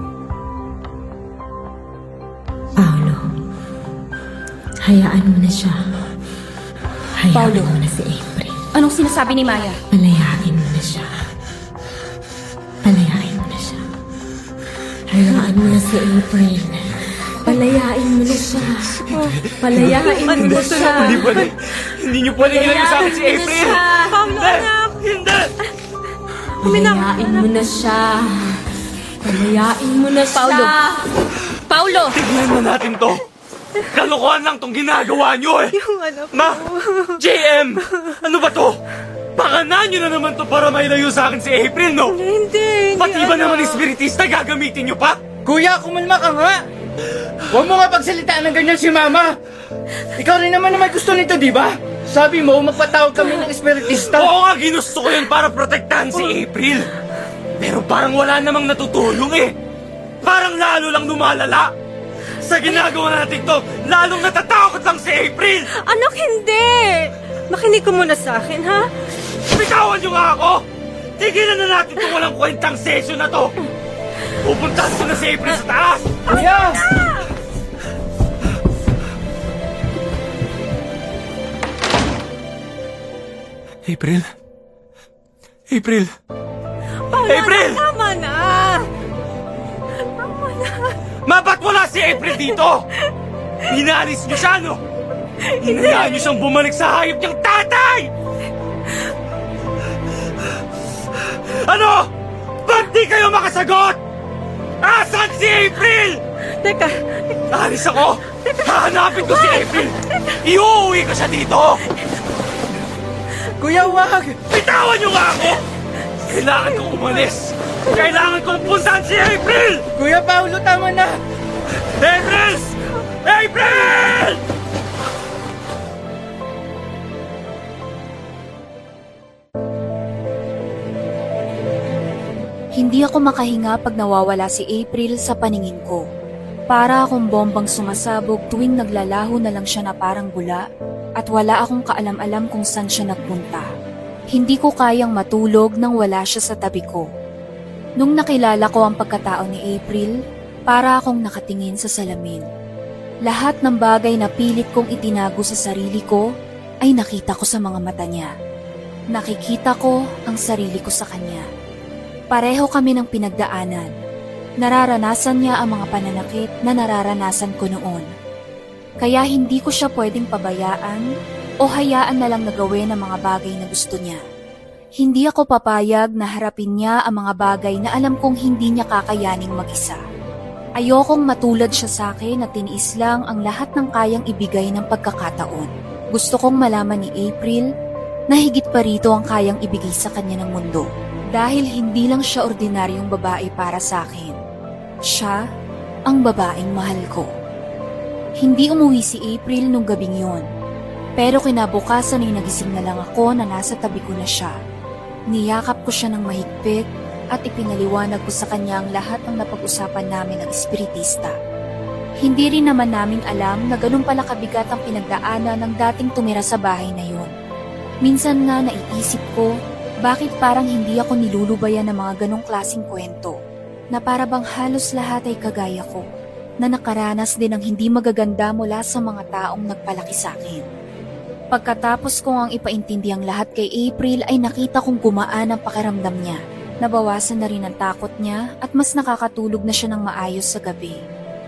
Paolo, hayaan mo na siya. Hayaan Paolo. mo na si April. Anong sinasabi ni Maya? Palayain mo na siya. Palayain mo na siya. Hayaan mo na si April. Palayain mo na siya. Palayain mo na siya. Hindi niyo pwede ilagay sa akin si April! Hindi! Palayain mo na siya. Palayain mo na siya. Paulo! Tignan na natin to! Kalokohan lang tong ginagawa niyo eh! Yung anak ko. Ma! JM! Ano ba to? Bakanan niyo na naman to para mailayo sa akin si April, no? Hindi. Pati ba naman espiritista gagamitin niyo pa? Kuya, kumalma ka nga! Huwag mo nga pagsalitaan ng ganyan si Mama! Ikaw rin naman na may gusto nito, di ba? Sabi mo, magpatawag kami ng espiritista. Oo nga, ginusto ko yun para protektahan si April. Pero parang wala namang natutulong eh. Parang lalo lang lumalala. Sa ginagawa natin to, lalong natatakot lang si April. Anak, hindi! Makinig ka muna sa akin, ha? Bitawan niyo nga ako! Tigilan na natin itong walang kwentang session na to! Pupuntahan ko na si April sa taas! Kuya! April? April? Paolo, April! tama na! Ma, ba't wala si April dito? Inalis niyo siya, no? Hinayaan niyo siyang bumalik sa hayop niyang tatay! Ano? Ba't di kayo makasagot? Asan si April? Teka, Alis ako! Hahanapin ko si April! Iuuwi ko siya dito! Kuya, wag! Bitawan niyo nga ako! Kailangan kong umalis! Kailangan kong puntahan si April! Kuya Paulo, tama na! April! April! Hindi ako makahinga pag nawawala si April sa paningin ko. Para akong bombang sumasabog tuwing naglalaho na lang siya na parang bula at wala akong kaalam-alam kung saan siya nagpunta. Hindi ko kayang matulog nang wala siya sa tabi ko. Nung nakilala ko ang pagkatao ni April, para akong nakatingin sa salamin. Lahat ng bagay na pilit kong itinago sa sarili ko ay nakita ko sa mga mata niya. Nakikita ko ang sarili ko sa kanya. Pareho kami ng pinagdaanan. Nararanasan niya ang mga pananakit na nararanasan ko noon. Kaya hindi ko siya pwedeng pabayaan o hayaan na lang na gawin ang mga bagay na gusto niya. Hindi ako papayag na harapin niya ang mga bagay na alam kong hindi niya kakayaning mag-isa. Ayokong matulad siya sa akin na tiniis lang ang lahat ng kayang ibigay ng pagkakataon. Gusto kong malaman ni April na higit pa rito ang kayang ibigay sa kanya ng mundo. Dahil hindi lang siya ordinaryong babae para sa akin. Siya ang babaeng mahal ko. Hindi umuwi si April nung gabing yon. Pero kinabukasan ay nagising na lang ako na nasa tabi ko na siya. Niyakap ko siya ng mahigpit at ipinaliwanag ko sa kanya ang lahat ng napag-usapan namin ng espiritista. Hindi rin naman namin alam na ganun pala kabigat ang pinagdaanan ng dating tumira sa bahay na yun. Minsan nga naiisip ko, bakit parang hindi ako nilulubayan ng mga ganong klaseng kwento, na para bang halos lahat ay kagaya ko, na nakaranas din ng hindi magaganda mula sa mga taong nagpalaki sa akin. Pagkatapos kong ang ipaintindi ang lahat kay April ay nakita kong gumaan ang pakiramdam niya. Nabawasan na rin ang takot niya at mas nakakatulog na siya ng maayos sa gabi.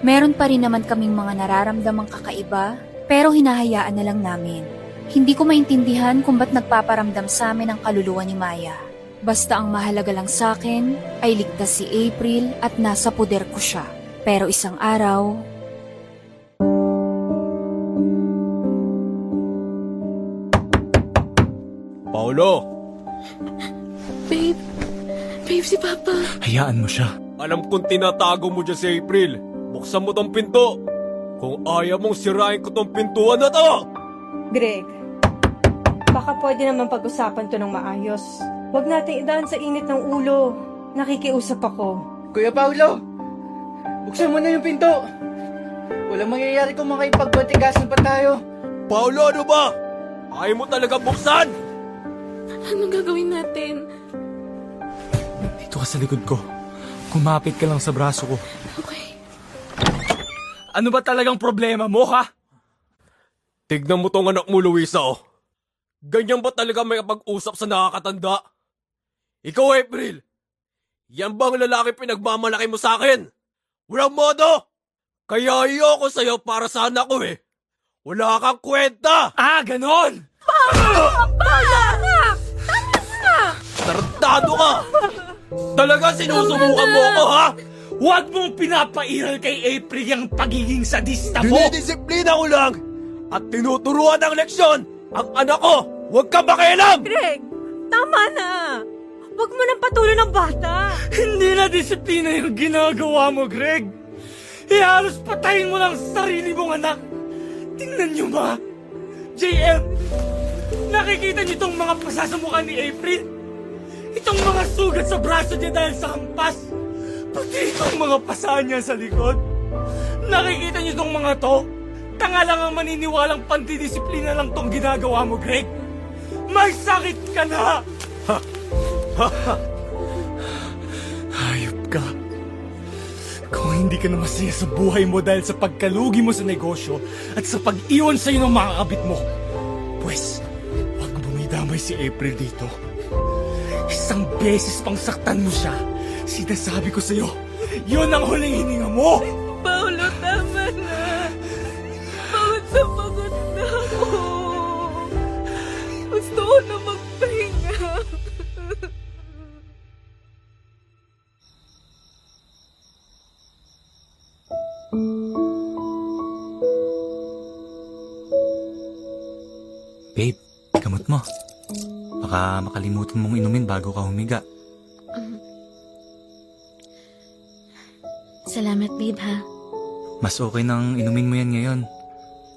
Meron pa rin naman kaming mga nararamdamang kakaiba, pero hinahayaan na lang namin. Hindi ko maintindihan kung ba't nagpaparamdam sa amin ang kaluluwa ni Maya. Basta ang mahalaga lang sa akin ay ligtas si April at nasa poder ko siya. Pero isang araw, Paolo! Babe, si Papa. Hayaan mo siya. Alam kong tinatago mo dyan si April. Buksan mo tong pinto. Kung ayaw mong sirain ko tong pintuan na to! Greg, baka pwede naman pag-usapan to ng maayos. Huwag natin idaan sa init ng ulo. Nakikiusap ako. Kuya Paulo! Buksan mo na yung pinto! Walang mangyayari kung makaipagpatigasan pa tayo. Paolo, ano ba? Ayaw mo talaga buksan! Anong gagawin natin? Dito ka sa likod ko. Kumapit ka lang sa braso ko. Okay. Ano ba talagang problema mo, ha? Tignan mo tong anak mo, Luisa, oh. Ganyan ba talaga may pag-usap sa nakakatanda? Ikaw, April! Yan bang lalaki pinagmamalaki mo sa akin? Walang modo! Kaya ayoko sa'yo para sa anak ko eh. Wala kang kwenta! Ah, ganon! Tarantado ka! Talaga sinusubukan mo ako, ha? Huwag mong pinapairal kay April yung pagiging sadista mo! Dinidisiplina ko lang! At tinuturuan ng leksyon ang anak ko! Huwag ka makialam! Greg, tama na! Huwag mo nang patuloy ng bata! Hindi na disiplina yung ginagawa mo, Greg! Halos patayin mo lang sarili mong anak! Tingnan niyo ba? JM! Nakikita niyo itong mga pasa sa mukha ni April? Itong mga sugat sa braso niya dahil sa hampas? Pati itong mga pasa niya sa likod? Nakikita niyo itong mga to? Tanga lang ang maniniwalang pantidisiplina lang tong ginagawa mo, Greg! May sakit ka na! Hayop ka! Kung hindi ka na masaya sa buhay mo dahil sa pagkalugi mo sa negosyo at sa pag-iwan sa'yo ng mga kabit mo, pues, huwag bumidamay si April dito. Isang beses pang saktan mo siya, sinasabi ko sa'yo, yun ang huling hininga mo! Paulo, tama na. Pagod na pagod na ako. Gusto ko na magpahinga. Babe, gamot mo. Baka makalimutan mong inumin bago ka humiga. Salamat, babe, ha? Mas okay nang inumin mo yan ngayon.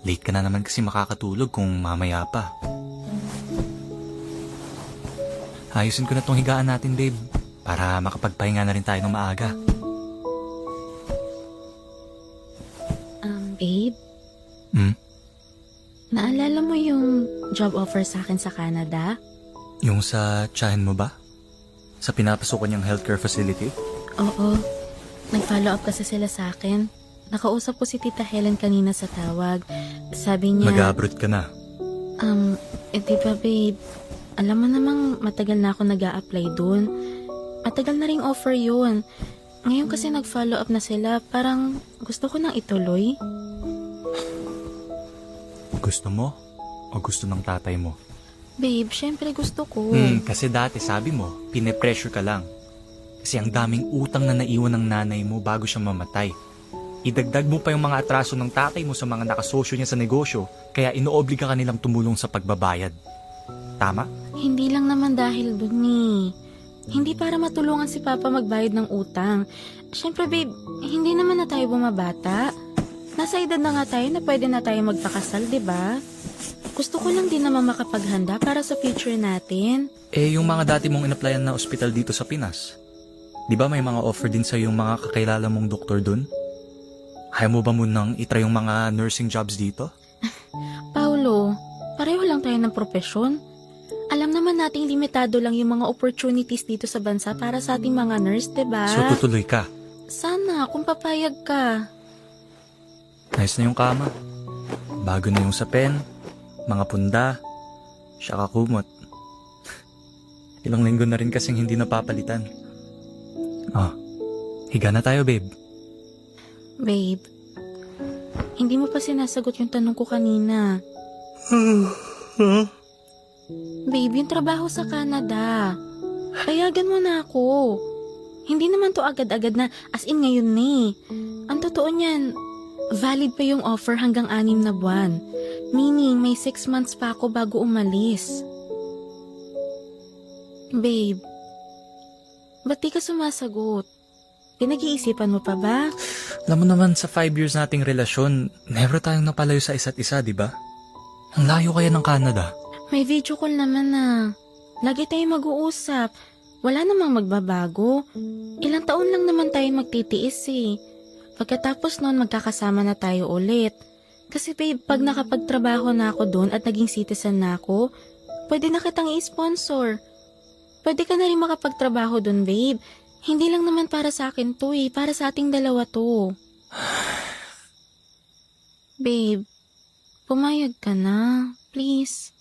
Late ka na naman kasi makakatulog kung mamaya pa. Ayusin ko na tong higaan natin, babe. Para makapagpahinga na rin tayo ng maaga. Babe, Hmm? naalala mo yung job offer sa akin sa Canada? Yung sa tiyahin mo ba? Sa pinapasukan niyang healthcare facility? Oo. Nag-follow up kasi sila sa akin. Nakausap ko si Tita Helen kanina sa tawag. Sabi niya... Mag-abroad ka na. Diba babe, alam mo namang matagal na ako nag-a-apply dun. Matagal na ring offer yun. Ngayon kasi nag-follow up na sila, parang gusto ko nang ituloy. Gusto mo? O gusto ng tatay mo? Babe, syempre gusto ko. Kasi dati sabi mo, pine-pressure ka lang. Kasi ang daming utang na naiwan ng nanay mo bago siya mamatay. Idagdag mo pa yung mga atraso ng tatay mo sa mga nakasosyo niya sa negosyo, kaya inoobliga ka nilang tumulong sa pagbabayad. Tama? Hindi lang naman dahil dun eh. Hindi para matulungan si Papa magbayad ng utang. Syempre babe, hindi naman na tayo bumabata. Nasa edad na nga tayo na pwede na tayo magpakasal, di ba? Gusto ko lang din naman makapaghanda para sa future natin. Yung mga dati mong in-applyan na ospital dito sa Pinas, di ba may mga offer din sa yung mga kakilala mong doktor dun? Ayaw mo ba munang itry yung mga nursing jobs dito? Paulo, pareho lang tayo ng propesyon. Alam naman nating limitado lang yung mga opportunities dito sa bansa para sa ating mga nurse, di ba? So tutuloy ka. Sana, kung papayag ka. Ayos na yung kama. Bago na yung sapin, mga punda, saka kumot. Ilang linggo na rin kasing hindi napapalitan. Higa na tayo, babe. Babe, hindi mo pa sinasagot yung tanong ko kanina. Babe, yung trabaho sa Canada. Payagan mo na ako. Hindi naman to agad-agad na as in ngayon eh. Ang totoo niyan, valid pa yung offer hanggang 6 na buwan. Meaning, may 6 months pa ako bago umalis. Babe, ba't di ka sumasagot? Pinag-iisipan mo pa ba? Alam mo naman sa 5 years nating relasyon, never tayong napalayo sa isa't isa, di ba? Ang layo kaya ng Canada. May video call naman na. Lagi tayong mag-uusap. Wala namang magbabago. Ilang taon lang naman tayo magtitiis eh. Pagkatapos noon magkakasama na tayo ulit. Kasi babe, pag nakapagtrabaho na ako doon at naging citizen na ako, pwede na kitang i-sponsor. Pwede ka na rin makapagtrabaho doon, babe. Hindi lang naman para sa akin to eh, para sa ating dalawa to. Babe, pumayag ka na. Please.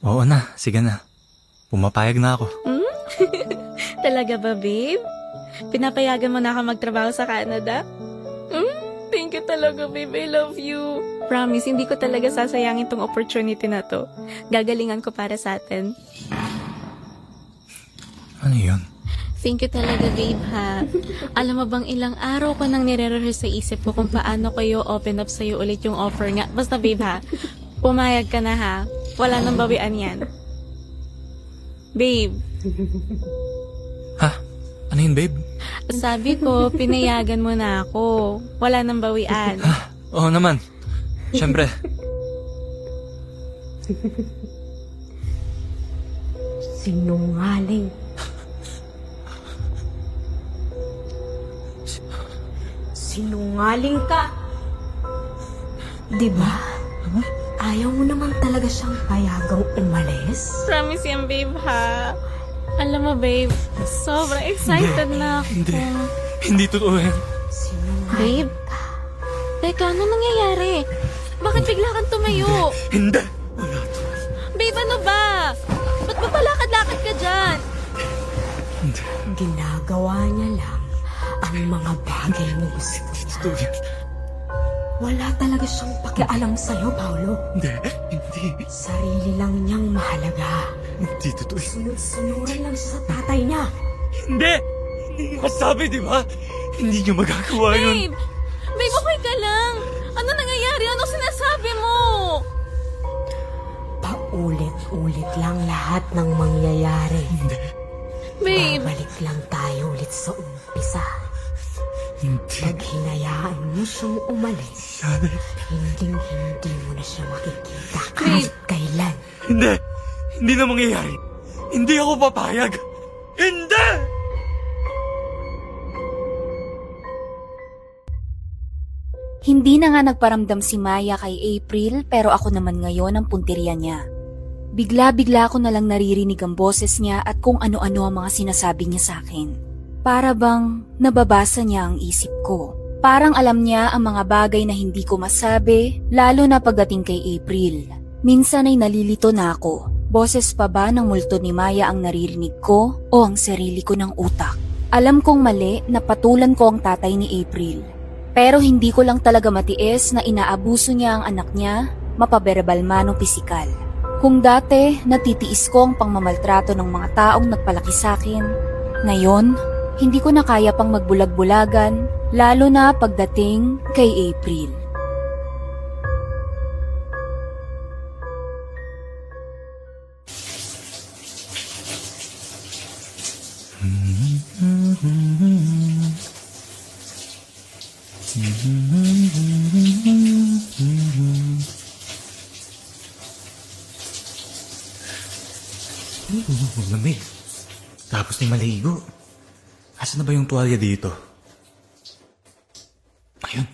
Oo na, sige na. Pumapayag na ako. Talaga ba, babe? Pinapayagan mo na ako magtrabaho sa Canada? Thank you talaga, babe. I love you. Promise, hindi ko talaga sasayangin tong opportunity na to. Gagalingan ko para sa atin. Ano yun? Thank you talaga, babe, ha? Alam mo bang ilang araw ko nang nire-rehearse sa isip ko kung paano kayo open up sa'yo ulit yung offer nga. Basta, babe, ha? Pumayag ka na, ha? Wala nang bawian yan. Babe, Ha? Ano yun, babe? sabi ko, pinayagan mo na ako. Wala nang bawian. Oo naman. Siyempre. Sinungaling. Sinungaling ka. Diba? Ayaw mo naman talaga siyang payagang umalis? Promise yan, babe, ha? Alam mo, babe, sobrang excited na ako. Hindi totoo yan. Babe? Teka, ano nangyayari? Bakit bigla kang tumayo? Hindi. Babe, ano ba? Ba't ba palakad-lakad ka dyan? Ginagawa niya lang ang mga bagay na gusto niya. Totoo yan. Wala talaga siyang pakialam sa'yo, Paolo. Hindi. Sarili lang niyang mahalaga. Hindi totoo yan. Sunod-sunuran lang siya sa tatay niya. Hindi! Hindi niyo masabi, di ba? Hindi niyo magagawa yun. Babe! Babe, okay ka lang? Ano nangyayari? Ano sinasabi mo? Paulit-ulit lang lahat ng mangyayari. Hindi. Babe! Babalik lang tayo ulit sa umpisa. Hindi. Pag hinayaan mo siyang umalis, Sabi. hinding-hindi mo na siya makikita Babe. kahit kailan. Hindi. Hindi na mangyayari. Hindi ako papayag. Hindi! Hindi na nga nagparamdam si Maya kay April pero ako naman ngayon ang punteriya niya. Bigla-bigla ko na lang naririnig ang boses niya at kung ano-ano ang mga sinasabi niya sa akin. Para bang nababasa niya ang isip ko. Parang alam niya ang mga bagay na hindi ko masabi, lalo na pagdating kay April. Minsan ay nalilito na ako. Boses pa ba ng multo ni Maya ang naririnig ko o ang sarili ko ng utak? Alam kong mali na patulan ko ang tatay ni April. Pero hindi ko lang talaga matiis na inaabuso niya ang anak niya, mapaberbal man o pisikal. Kung dati natitiis ko ang pangmamaltrato ng mga taong nagpalaki sa akin, ngayon hindi ko na kaya pang magbulag-bulagan, lalo na pagdating kay April. Lamig. Tapos ni maligo. Asan na ba yung tuwalya dito? Ayun.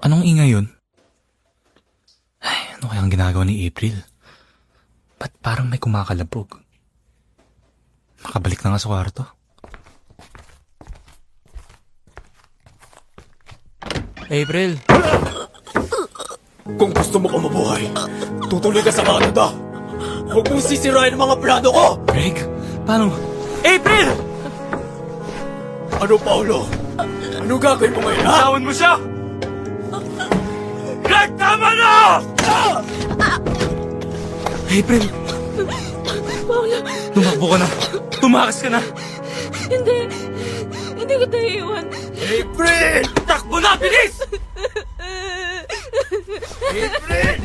Anong ingay yun? Ay, ano kayang ginagawa ni April? Ba't parang may kumakalabog? Makabalik na nga sa kwarto. April! Kung gusto mo ka mabuhay, tutuloy ka sa Canada. Huwag mong sisirain ang mga plano ko! Greg, paano? April! Ano, Paolo? Ano gagawin mo ngayon, ha? Tawan mo siya! Greg, tama na! April! Paolo, Tumakbo ka na! Tumakas ka na! hindi ko tayo iwan. April! Takbo na! Bilis! April!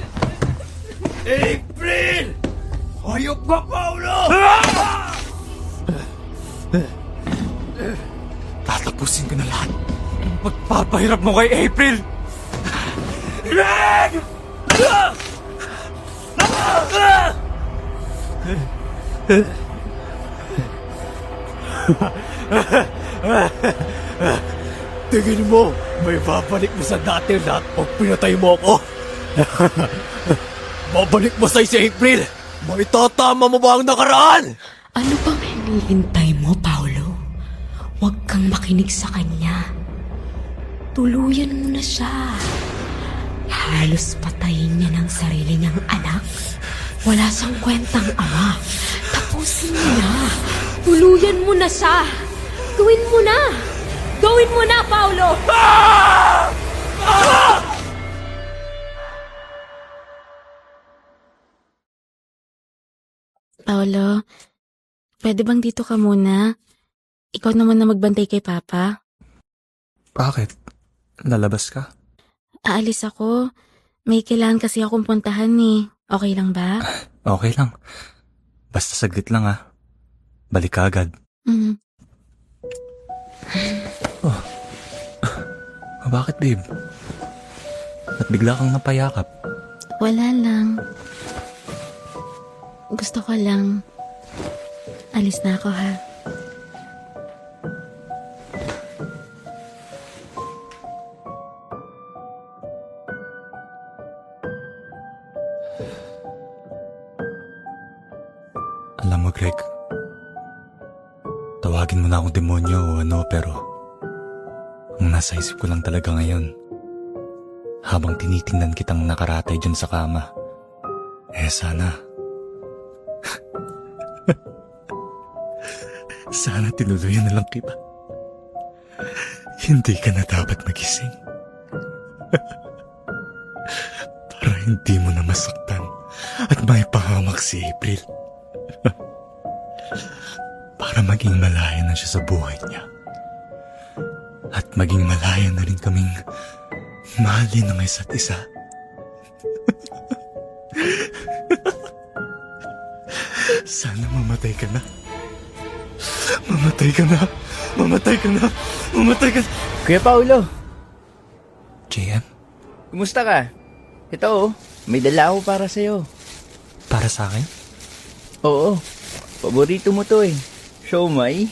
April! Hayop ka, Paolo! Tatapusin ko na lahat. Pagpapahirap mo kay April! Greg! Tingin mo, may babalik mo sa dati lahat pag pinatay mo ako. Babalik mo sa si April. Maitatama mo ba ang nakaraan? Ano bang hinihintay mo, Paolo? Huwag kang makinig sa kanya. Tuluyan mo na siya. Halos patayin niya ng sarili niyang anak. Wala siyang kwentang ama. Tapusin mo na. Tuluyan mo na siya. Gawin mo na. Gawin mo na, Paolo! Paolo, pwede bang dito ka muna? Ikaw naman na magbantay kay Papa. Bakit? Lalabas ka? Aalis ako. May kailangan kasi akong puntahan eh. Okay lang ba? Okay lang. Basta saglit lang ah. Balik ka agad. Mm. Bakit babe? Ba't bigla kang napayakap? Wala lang. Gusto ko lang. Alis na ako ha. Alam mo Greg, tawagin mo na akong demonyo o ano pero ang nasa isip ko lang talaga ngayon habang tinitingnan kitang nakaratay dyan sa kama, sana sana tinuluyan na lang kita. Hindi ka na dapat magising. Para hindi mo na masaktan at may pahamak si April. Para maging malaya na siya sa buhay niya. At maging malaya na rin kaming mahalin ng isa't isa. Sana mamatay ka na. Mamatay ka na. Mamatay ka na. Mamatay ka na. Kuya Paulo, JM, kumusta ka? Ito may dala ako para sa'yo. para sa akin? Oo, paborito mo to eh. Siomai.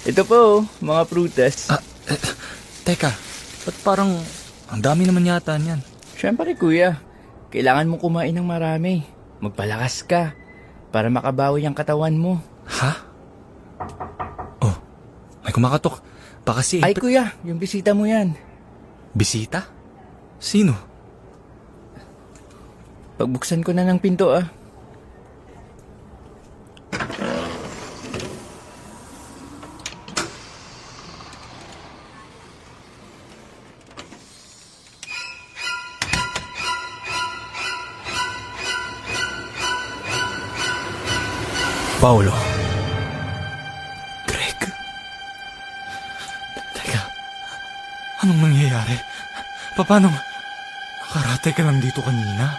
Ito po, mga prutas. Teka, ba't parang ang dami naman yata niyan? Siyempre kuya, kailangan mo kumain ng marami. Magpalakas ka para makabawi ang katawan mo. Ha? Oh, may kumakatok. Baka si Ay April... kuya, yung bisita mo yan. Bisita? Sino? Pagbuksan ko na ng pinto ah. Paolo. Greg. Teka, anong nangyayari? Paano? Nakaratay ka lang dito kanina?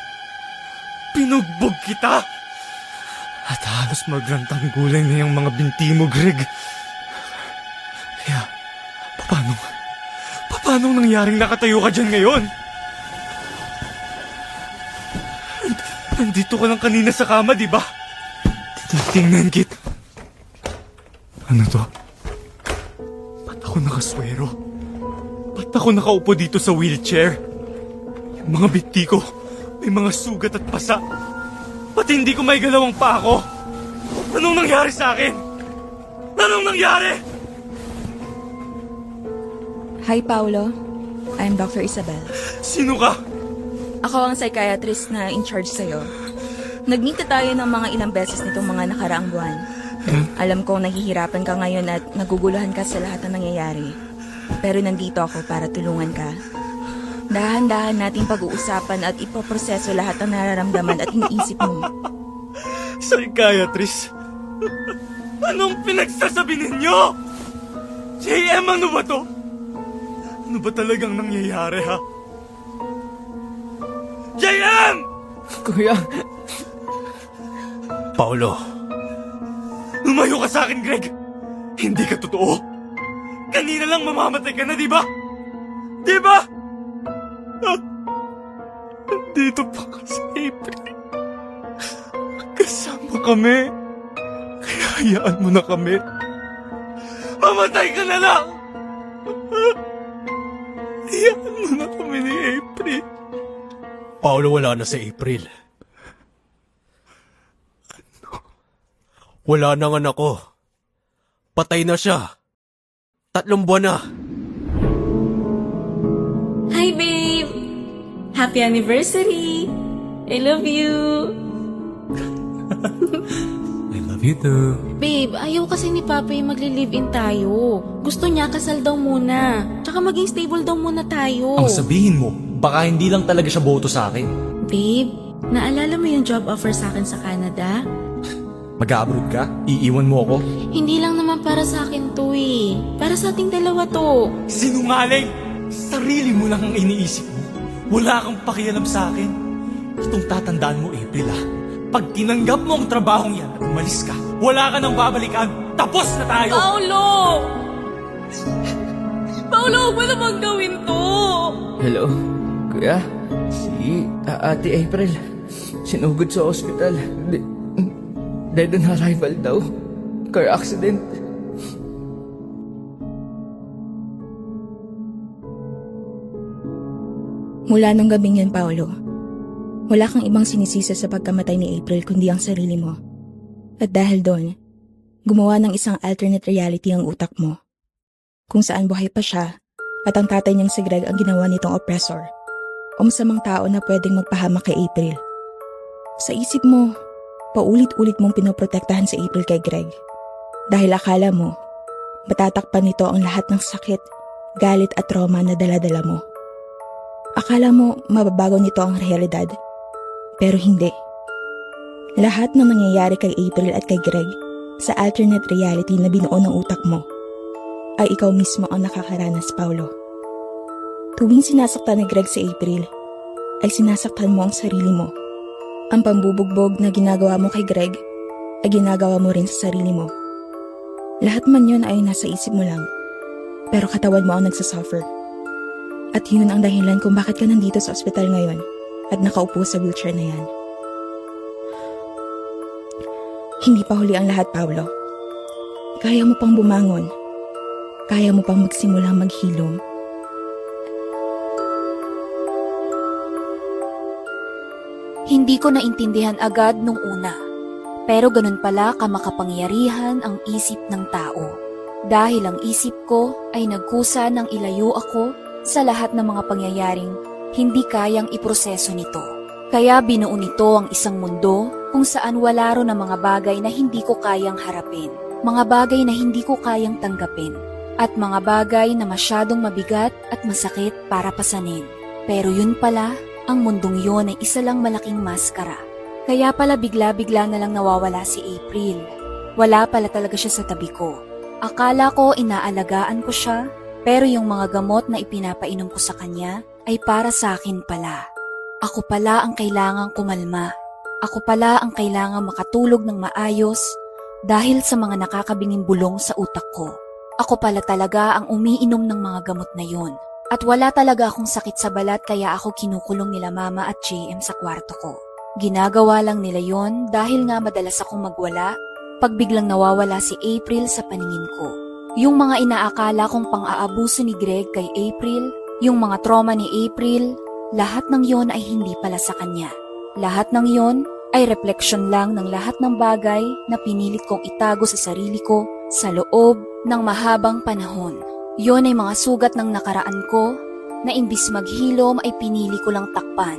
Pinugbog kita! At halos magrantang gulay na yung mga binti mo, Greg. Kaya, paano? Paano nangyaring nakatayo ka dyan ngayon? Nandito ka lang kanina sa kama, di ba? Tingnan kita. Ano to? Ba't ako nakaswero? Ba't ako nakaupo dito sa wheelchair? Yung mga binti ko, may mga sugat at pasa. Pati hindi ko may galawang pa ako. Anong nangyari sa akin? Anong nangyari? Hi, Paolo. I'm Dr. Isabel. Sino ka? Ako ang psychiatrist na in charge sa'yo. Nagmeet tayo ng mga ilang beses nitong mga nakaraang buwan. Alam kong nahihirapan ka ngayon at naguguluhan ka sa lahat ng nangyayari. Pero nandito ako para tulungan ka. Dahan-dahan nating pag-uusapan at ipoproseso lahat ng nararamdaman at iniisip mo. Psychiatrist? Anong pinagsasabi ninyo? JM, ano ba to? Ano ba talagang nangyayari, ha? JM! Kuya, Paolo, lumayo ka sa akin, Greg. Hindi ka totoo. Kanina lang mamamatay ka na, di ba? Di ba? Dito pa ka sa April. Kasama kami. Hayaan mo na kami. Mamatay ka na lang! Hayaan mo na kami ni April. Paolo, wala na si April. Wala na ang anak ko. Patay na siya. 3 buwan na. Hi, babe! Happy anniversary! I love you! I love you too. Babe, ayaw kasi ni Papa yung magli-live-in tayo. Gusto niya kasal daw muna. Tsaka maging stable daw muna tayo. Ang sabihin mo, baka hindi lang talaga siya boto sa akin. Babe, naalala mo yung job offer sa akin sa Canada? Mag-abroad ka? Iiwan mo ako? Hindi lang naman para sa akin to eh. Para sa ating dalawa to. Sinungaling! Sarili mo lang ang iniisip mo. Wala kang pakialam sa akin. Itong tatandaan mo, April Pag tinanggap mo ang trabahong yan at umalis ka, wala ka nang babalikan. Tapos na tayo! Paulo! Paulo, huwag mo naman gawin to! Hello, kuya. Si Ate April. Sinugod sa ospital. Dead on arrival daw. Car accident. Mula nung gabing yan, Paolo, wala kang ibang sinisisa sa pagkamatay ni April kundi ang sarili mo. At dahil doon, gumawa ng isang alternate reality ang utak mo. Kung saan buhay pa siya at ang tatay niyang si Greg ang ginawa nitong oppressor o masamang tao na pwedeng magpahamak kay April. Sa isip mo, paulit-ulit mong pinoprotektahan si April kay Greg dahil akala mo matatakpan nito ang lahat ng sakit, galit at trauma na dala-dala mo. Akala mo mababago nito ang realidad, pero hindi. Lahat ng nangyayari kay April at kay Greg sa alternate reality na binuo ng utak mo ay ikaw mismo ang nakakaranas, Paulo. Tuwing sinasaktan ni Greg si April, ay sinasaktan mo ang sarili mo. Ang pambubugbog na ginagawa mo kay Greg ay ginagawa mo rin sa sarili mo. Lahat man yun ay nasa isip mo lang, pero katawan mo ang nagsasuffer. At yun ang dahilan kung bakit ka nandito sa ospital ngayon at nakaupo sa wheelchair na yan. Hindi pa huli ang lahat, Paulo. Kaya mo pang bumangon. Kaya mo pang magsimulang maghilom. Hindi ko naintindihan agad nung una. Pero ganun pala kamakapangyarihan ang isip ng tao. Dahil ang isip ko ay nagkusa ng ilayo ako sa lahat ng mga pangyayaring hindi kayang iproseso nito. Kaya binuo nito ang isang mundo kung saan wala ro na mga bagay na hindi ko kayang harapin, mga bagay na hindi ko kayang tanggapin, at mga bagay na masyadong mabigat at masakit para pasanin. Pero yun pala, ang mundong yun ay isa lang malaking maskara. Kaya pala bigla-bigla na lang nawawala si April. Wala pala talaga siya sa tabi ko. Akala ko inaalagaan ko siya, pero yung mga gamot na ipinapainom ko sa kanya ay para sa akin pala. Ako pala ang kailangang kumalma. Ako pala ang kailangang makatulog ng maayos dahil sa mga nakakabinging bulong sa utak ko. Ako pala talaga ang umiinom ng mga gamot na yun. At wala talaga akong sakit sa balat kaya ako kinukulong nila Mama at JM sa kwarto ko. Ginagawa lang nila yon dahil nga madalas akong magwala pag biglang nawawala si April sa paningin ko. Yung mga inaakala kong pang-aabuso ni Greg kay April, yung mga trauma ni April, lahat ng yon ay hindi pala sa kanya. Lahat ng yon ay refleksyon lang ng lahat ng bagay na pinilit kong itago sa sarili ko sa loob ng mahabang panahon. Yon ay mga sugat ng nakaraan ko na imbis maghilom ay pinili ko lang takpan.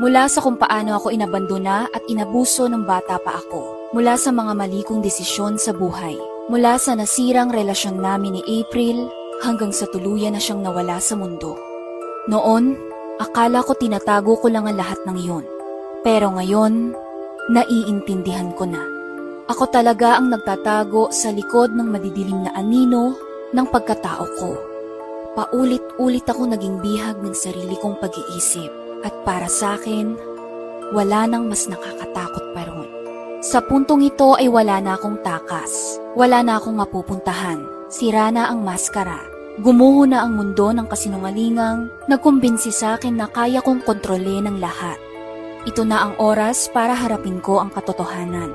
Mula sa kung paano ako inabandona at inabuso ng bata pa ako. Mula sa mga mali kong desisyon sa buhay. Mula sa nasirang relasyon namin ni April hanggang sa tuluyan na siyang nawala sa mundo. Noon, akala ko tinatago ko lang ang lahat ng iyon. Pero ngayon, naiintindihan ko na. Ako talaga ang nagtatago sa likod ng madidilim na anino ng pagkatao ko. Paulit-ulit ako naging bihag ng sarili kong pag-iisip at para sa akin, wala nang mas nakakatakot pa ron. Sa puntong ito ay wala na akong takas, wala na akong mapupuntahan, sira na ang maskara. Gumuho na ang mundo ng kasinungalingang nagkumbinsi sa akin na kaya kong kontrolin ang lahat. Ito na ang oras para harapin ko ang katotohanan.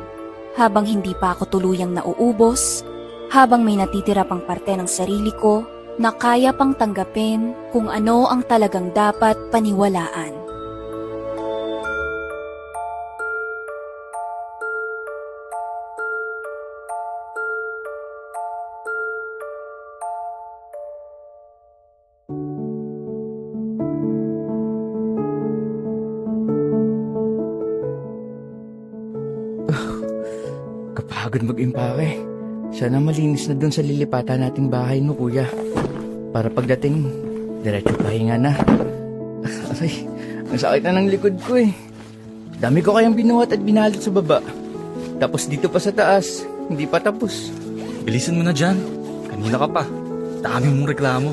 habang hindi pa ako tuluyang nauubos, habang may natitira pang parte ng sarili ko na kaya pang tanggapin kung ano ang talagang dapat paniwalaan. Kapagod mag-impake. Sana malinis na dun sa lilipatan nating bahay no, kuya. Para pagdating, diretso pahinga na. Aray, ang sakit na ng likod ko eh. Dami ko kayang binuhat at binalot sa baba. Tapos dito pa sa taas, hindi pa tapos. Bilisan mo na dyan. Kanina ka pa. Dami mong reklamo.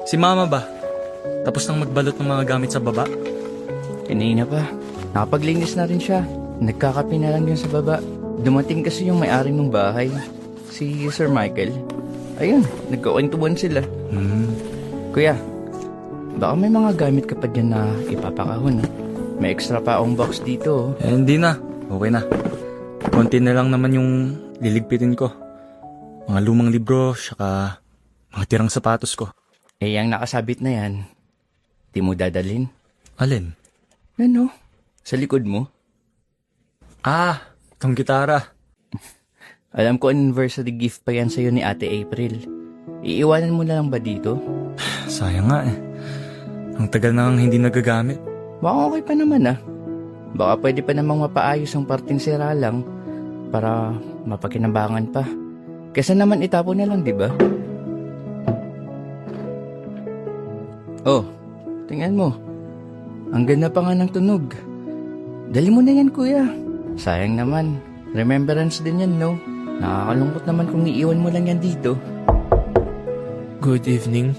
Si mama ba? Tapos nang magbalot ng mga gamit sa baba? Kanina pa. Nakapaglinis na rin siya. Nagkakape na lang yun sa baba. Dumating kasi yung may-ari ng bahay. Si Sir Michael. Ayun, nagkakwentuhan sila. Kuya, baka may mga gamit ka pa dyan na ipapakahon. May extra pa akong box dito. Eh, hindi na. Okay na. Konti na lang naman yung liligpitin ko. Mga lumang libro, saka mga tirang sapatos ko. Eh, yung nakasabit na yan, di mo dadalhin? Alin? Ano? Sa likod mo? Ah, itong gitara. Alam ko anniversary gift pa yan sa'yo ni Ate April. Iiwanan mo na lang ba dito? Sayang nga eh. Ang tagal nang hindi nagagamit. Baka okay pa naman ah. Baka pwede pa namang mapaayos ang parting sira lang para mapakinabangan pa. Kesa naman itapon na lang, di ba? Oh, tingnan mo. Ang ganda pa nga ng tunog. Dali mo na yan, kuya. Sayang naman. Remembrance din yan, no? Nakakalungkot naman kung iiwan mo lang yan dito. Good evening.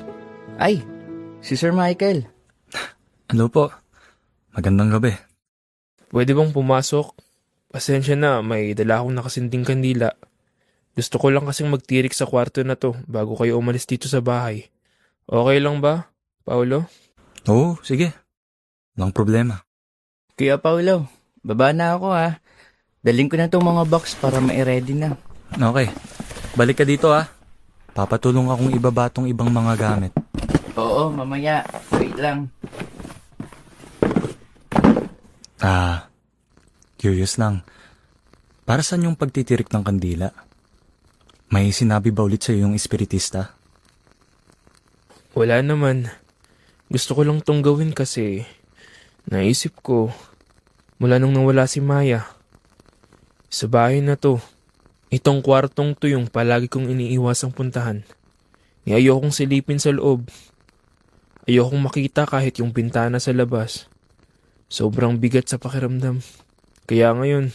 Ay, si Sir Michael. Ano po? Magandang gabi. Pwede bang pumasok? Pasensya na, may dala akong nakasinding kandila. Gusto ko lang kasing magtirik sa kwarto na to bago kayo umalis dito sa bahay. Okay lang ba, Paulo? Oo, sige. Walang problema. Kuya Paulo, baba na ako ha. Daling ko na itong mga box para ma-ready na. Okay. Balik ka dito ah. Papatulong akong ibaba tong ibang mga gamit. Oo, mamaya. Wait lang. Curious lang. Para saan yung pagtitirik ng kandila? May sinabi ba ulit sa'yo yung espiritista? Wala naman. Gusto ko lang tong gawin kasi naisip ko mula nung nawala si Maya. Sa bahay na to, itong kwartong to yung palagi kong iniiwasang puntahan. Ayokong silipin sa loob. Ayokong makita kahit yung bintana sa labas. Sobrang bigat sa pakiramdam. Kaya ngayon,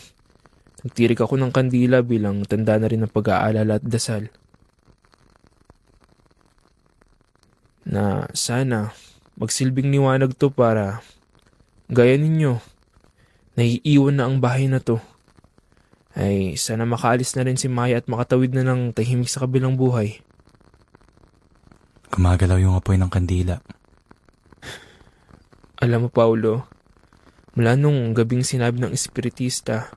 nagtirik ako ng kandila bilang tanda na rin ng pag-aalala at dasal. Na sana magsilbing liwanag to para gaya ninyo, naiiwan na ang bahay na to. Ay sana makaalis na rin si Maya at makatawid na ng tahimik sa kabilang buhay. Gumagalaw yung apoy ng kandila. Alam mo, Paulo, mula nung gabing sinabi ng espiritista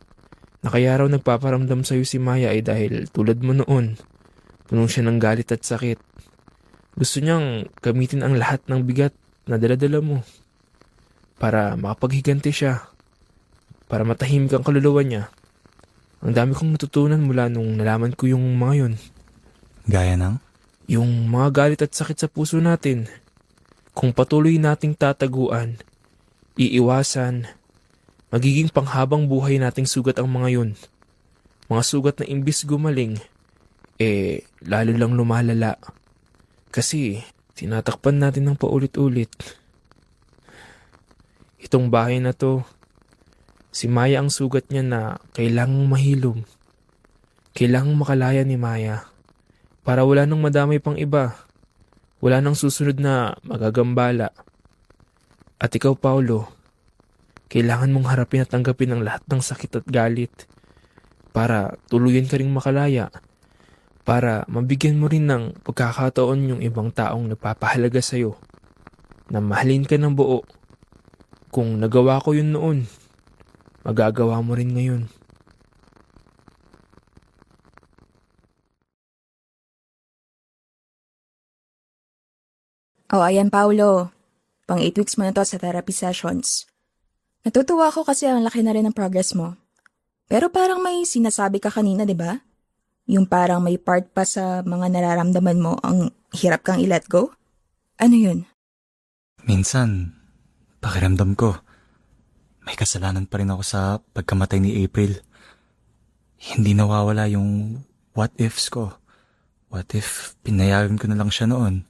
na kaya raw nagpaparamdam sa'yo si Maya ay dahil tulad mo noon, puno siya ng galit at sakit. Gusto niyang gamitin ang lahat ng bigat na dala-dala mo para makapaghiganti siya, para matahimik ang kaluluwa niya. Ang dami kong natutunan mula nung nalaman ko yung mga yun. Gaya ng? Yung mga galit at sakit sa puso natin. Kung patuloy nating tataguan, iiwasan, magiging panghabang buhay nating sugat ang mga yun. Mga sugat na imbis gumaling, lalo lang lumalala. Kasi tinatakpan natin ng paulit-ulit. Itong bahay na to, si Maya ang sugat niya na kailangang mahilom. Kailangang makalaya ni Maya para wala nang madamay pang iba. Wala nang susunod na magagambala. At ikaw, Paulo, kailangan mong harapin at tanggapin ang lahat ng sakit at galit para tuluyan ka ring makalaya, para mabigyan mo rin ng pagkakataon yung ibang taong nagpapahalaga sa'yo, na mahalin ka ng buo. Kung nagawa ko yun noon, magagawa mo rin ngayon. Ayan Paulo. Pang 8 weeks mo na to sa therapy sessions. Natutuwa ako kasi ang laki na rin ng progress mo. Pero parang may sinasabi ka kanina, di ba? Yung parang may part pa sa mga nararamdaman mo ang hirap kang i-let go? Ano yun? Minsan, pakiramdam ko, may kasalanan pa rin ako sa pagkamatay ni April. Hindi nawawala yung what ifs ko. What if pinayagan ko na lang siya noon?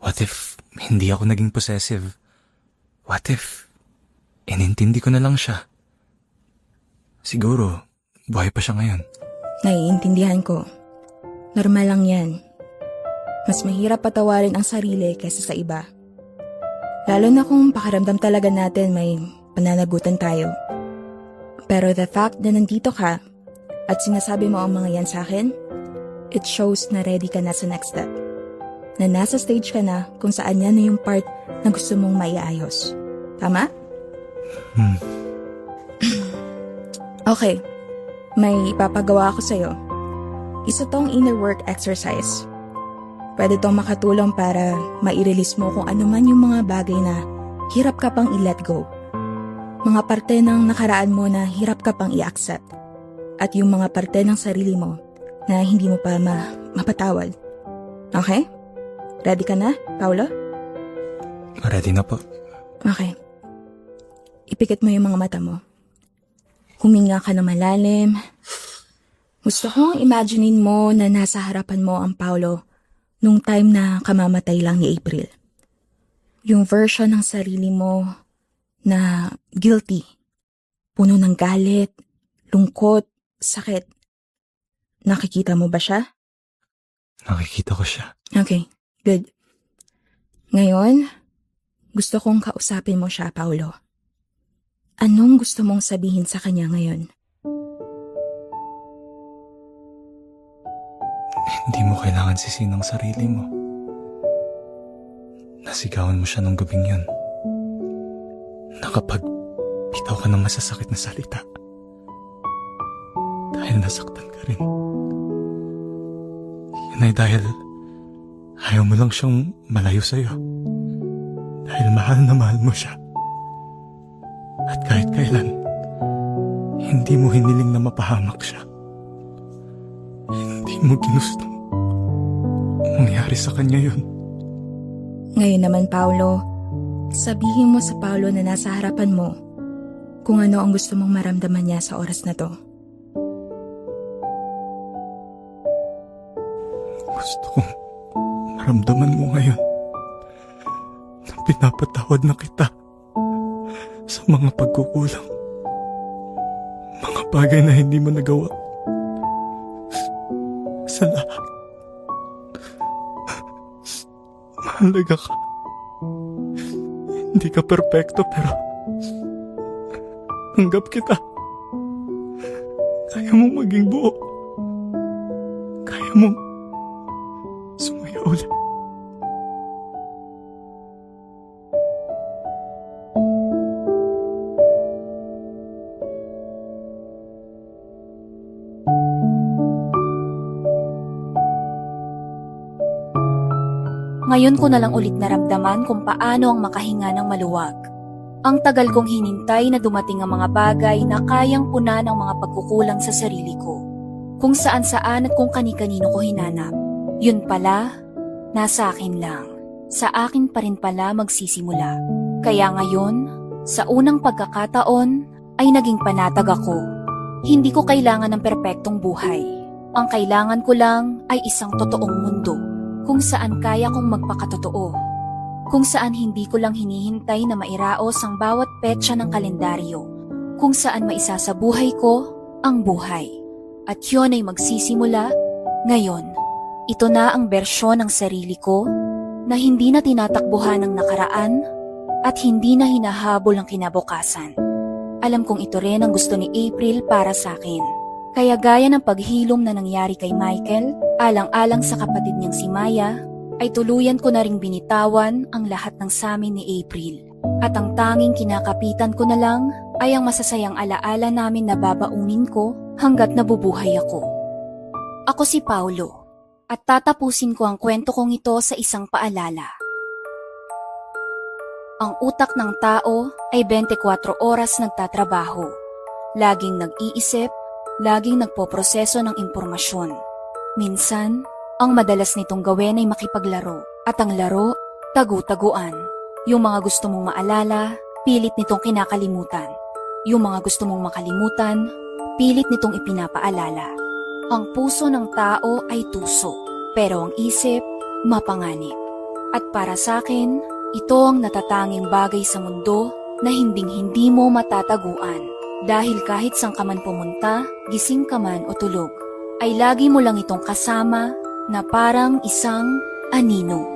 What if hindi ako naging possessive? What if inintindi ko na lang siya? Siguro, buhay pa siya ngayon. Naiintindihan ko. Normal lang yan. Mas mahirap patawarin ang sarili kaysa sa iba. Lalo na kung pakiramdam talaga natin may pananagutan tayo. Pero the fact na nandito ka at sinasabi mo ang mga yan sa akin, it shows na ready ka na sa next step. Na nasa stage ka na kung saan yan na yung part na gusto mong maiayos. Tama? Okay. May ipapagawa ako sa'yo. Isa tong inner work exercise. Pwede tong makatulong para mai-release mo kung ano man yung mga bagay na hirap ka pang i-let go. Mga parte ng nakaraan mo na hirap ka pang i-accept. At yung mga parte ng sarili mo na hindi mo pa mapatawad. Okay? Ready ka na, Paulo? Ready na po. Okay. Ipikit mo yung mga mata mo. Huminga ka na malalim. Gusto kong imaginein mo na nasa harapan mo ang Paulo nung time na kamamatay lang ni April. Yung version ng sarili mo na guilty. Puno ng galit, lungkot, sakit. Nakikita mo ba siya? Nakikita ko siya. Okay, good. Ngayon, gusto kong kausapin mo siya, Paulo. Anong gusto mong sabihin sa kanya ngayon? Hindi mo kailangan sisihin ang sarili mo. Nasigawan mo siya nung gabing yun. Nakapag-bitaw ka ng masasakit na salita. Dahil nasaktan ka rin. Yun ay dahil ayaw mo lang siyang malayo sa'yo. Dahil mahal na mahal mo siya. At kahit kailan, hindi mo hiniling na mapahamak siya. Hindi mo ginustong mangyari sa kanya yun. Ngayon naman, Paulo, sabihin mo sa Paulo na nasa harapan mo kung ano ang gusto mong maramdaman niya sa oras na to. Gusto kong maramdaman mo ngayon na pinapatawad na kita sa mga pagkukulang. Mga bagay na hindi mo nagawa. Sa lahat. Mahalaga ka. Hindi ka perpekto pero tanggap kita. Kaya mong maging buo. Kaya mong sumaya ulit. Ngayon ko na lang ulit naramdaman kung paano ang makahinga ng maluwag. Ang tagal kong hinintay na dumating ang mga bagay na kayang puna ng mga pagkukulang sa sarili ko. Kung saan-saan at kung kani-kanino ko hinanap. Yun pala, nasa akin lang. Sa akin pa rin pala magsisimula. Kaya ngayon, sa unang pagkakataon, ay naging panatag ako. Hindi ko kailangan ng perpektong buhay. Ang kailangan ko lang ay isang totoong mundo. Kung saan kaya kong magpakatotoo. Kung saan hindi ko lang hinihintay na mairaos ang bawat petsa ng kalendaryo. Kung saan maisasabuhay ko ang buhay. At yun ay magsisimula ngayon. Ito na ang bersyon ng sarili ko na hindi na tinatakbuhan ng nakaraan at hindi na hinahabol ang kinabukasan. Alam kong ito rin ang gusto ni April para sa akin. Kaya gaya ng paghilom na nangyari kay Michael, alang-alang sa kapatid niyang si Maya, ay tuluyan ko na ring binitawan ang lahat ng samin ni April. At ang tanging kinakapitan ko na lang ay ang masasayang alaala namin na babaunin ko hanggat nabubuhay ako. Ako si Paulo, at tatapusin ko ang kwento kong ito sa isang paalala. Ang utak ng tao ay 24 oras nagtatrabaho. Laging nag-iisip, laging nagpoproseso ng impormasyon. Minsan, ang madalas nitong gawin ay makipaglaro. At ang laro, tagu-taguan. Yung mga gusto mong maalala, pilit nitong kinakalimutan. Yung mga gusto mong makalimutan, pilit nitong ipinapaalala. Ang puso ng tao ay tuso, pero ang isip, mapanganib. At para sa akin, ito ang natatanging bagay sa mundo na hinding-hindi mo matataguan. Dahil kahit saan ka man pumunta, gising ka man o tulog, ay lagi mo lang itong kasama na parang isang anino.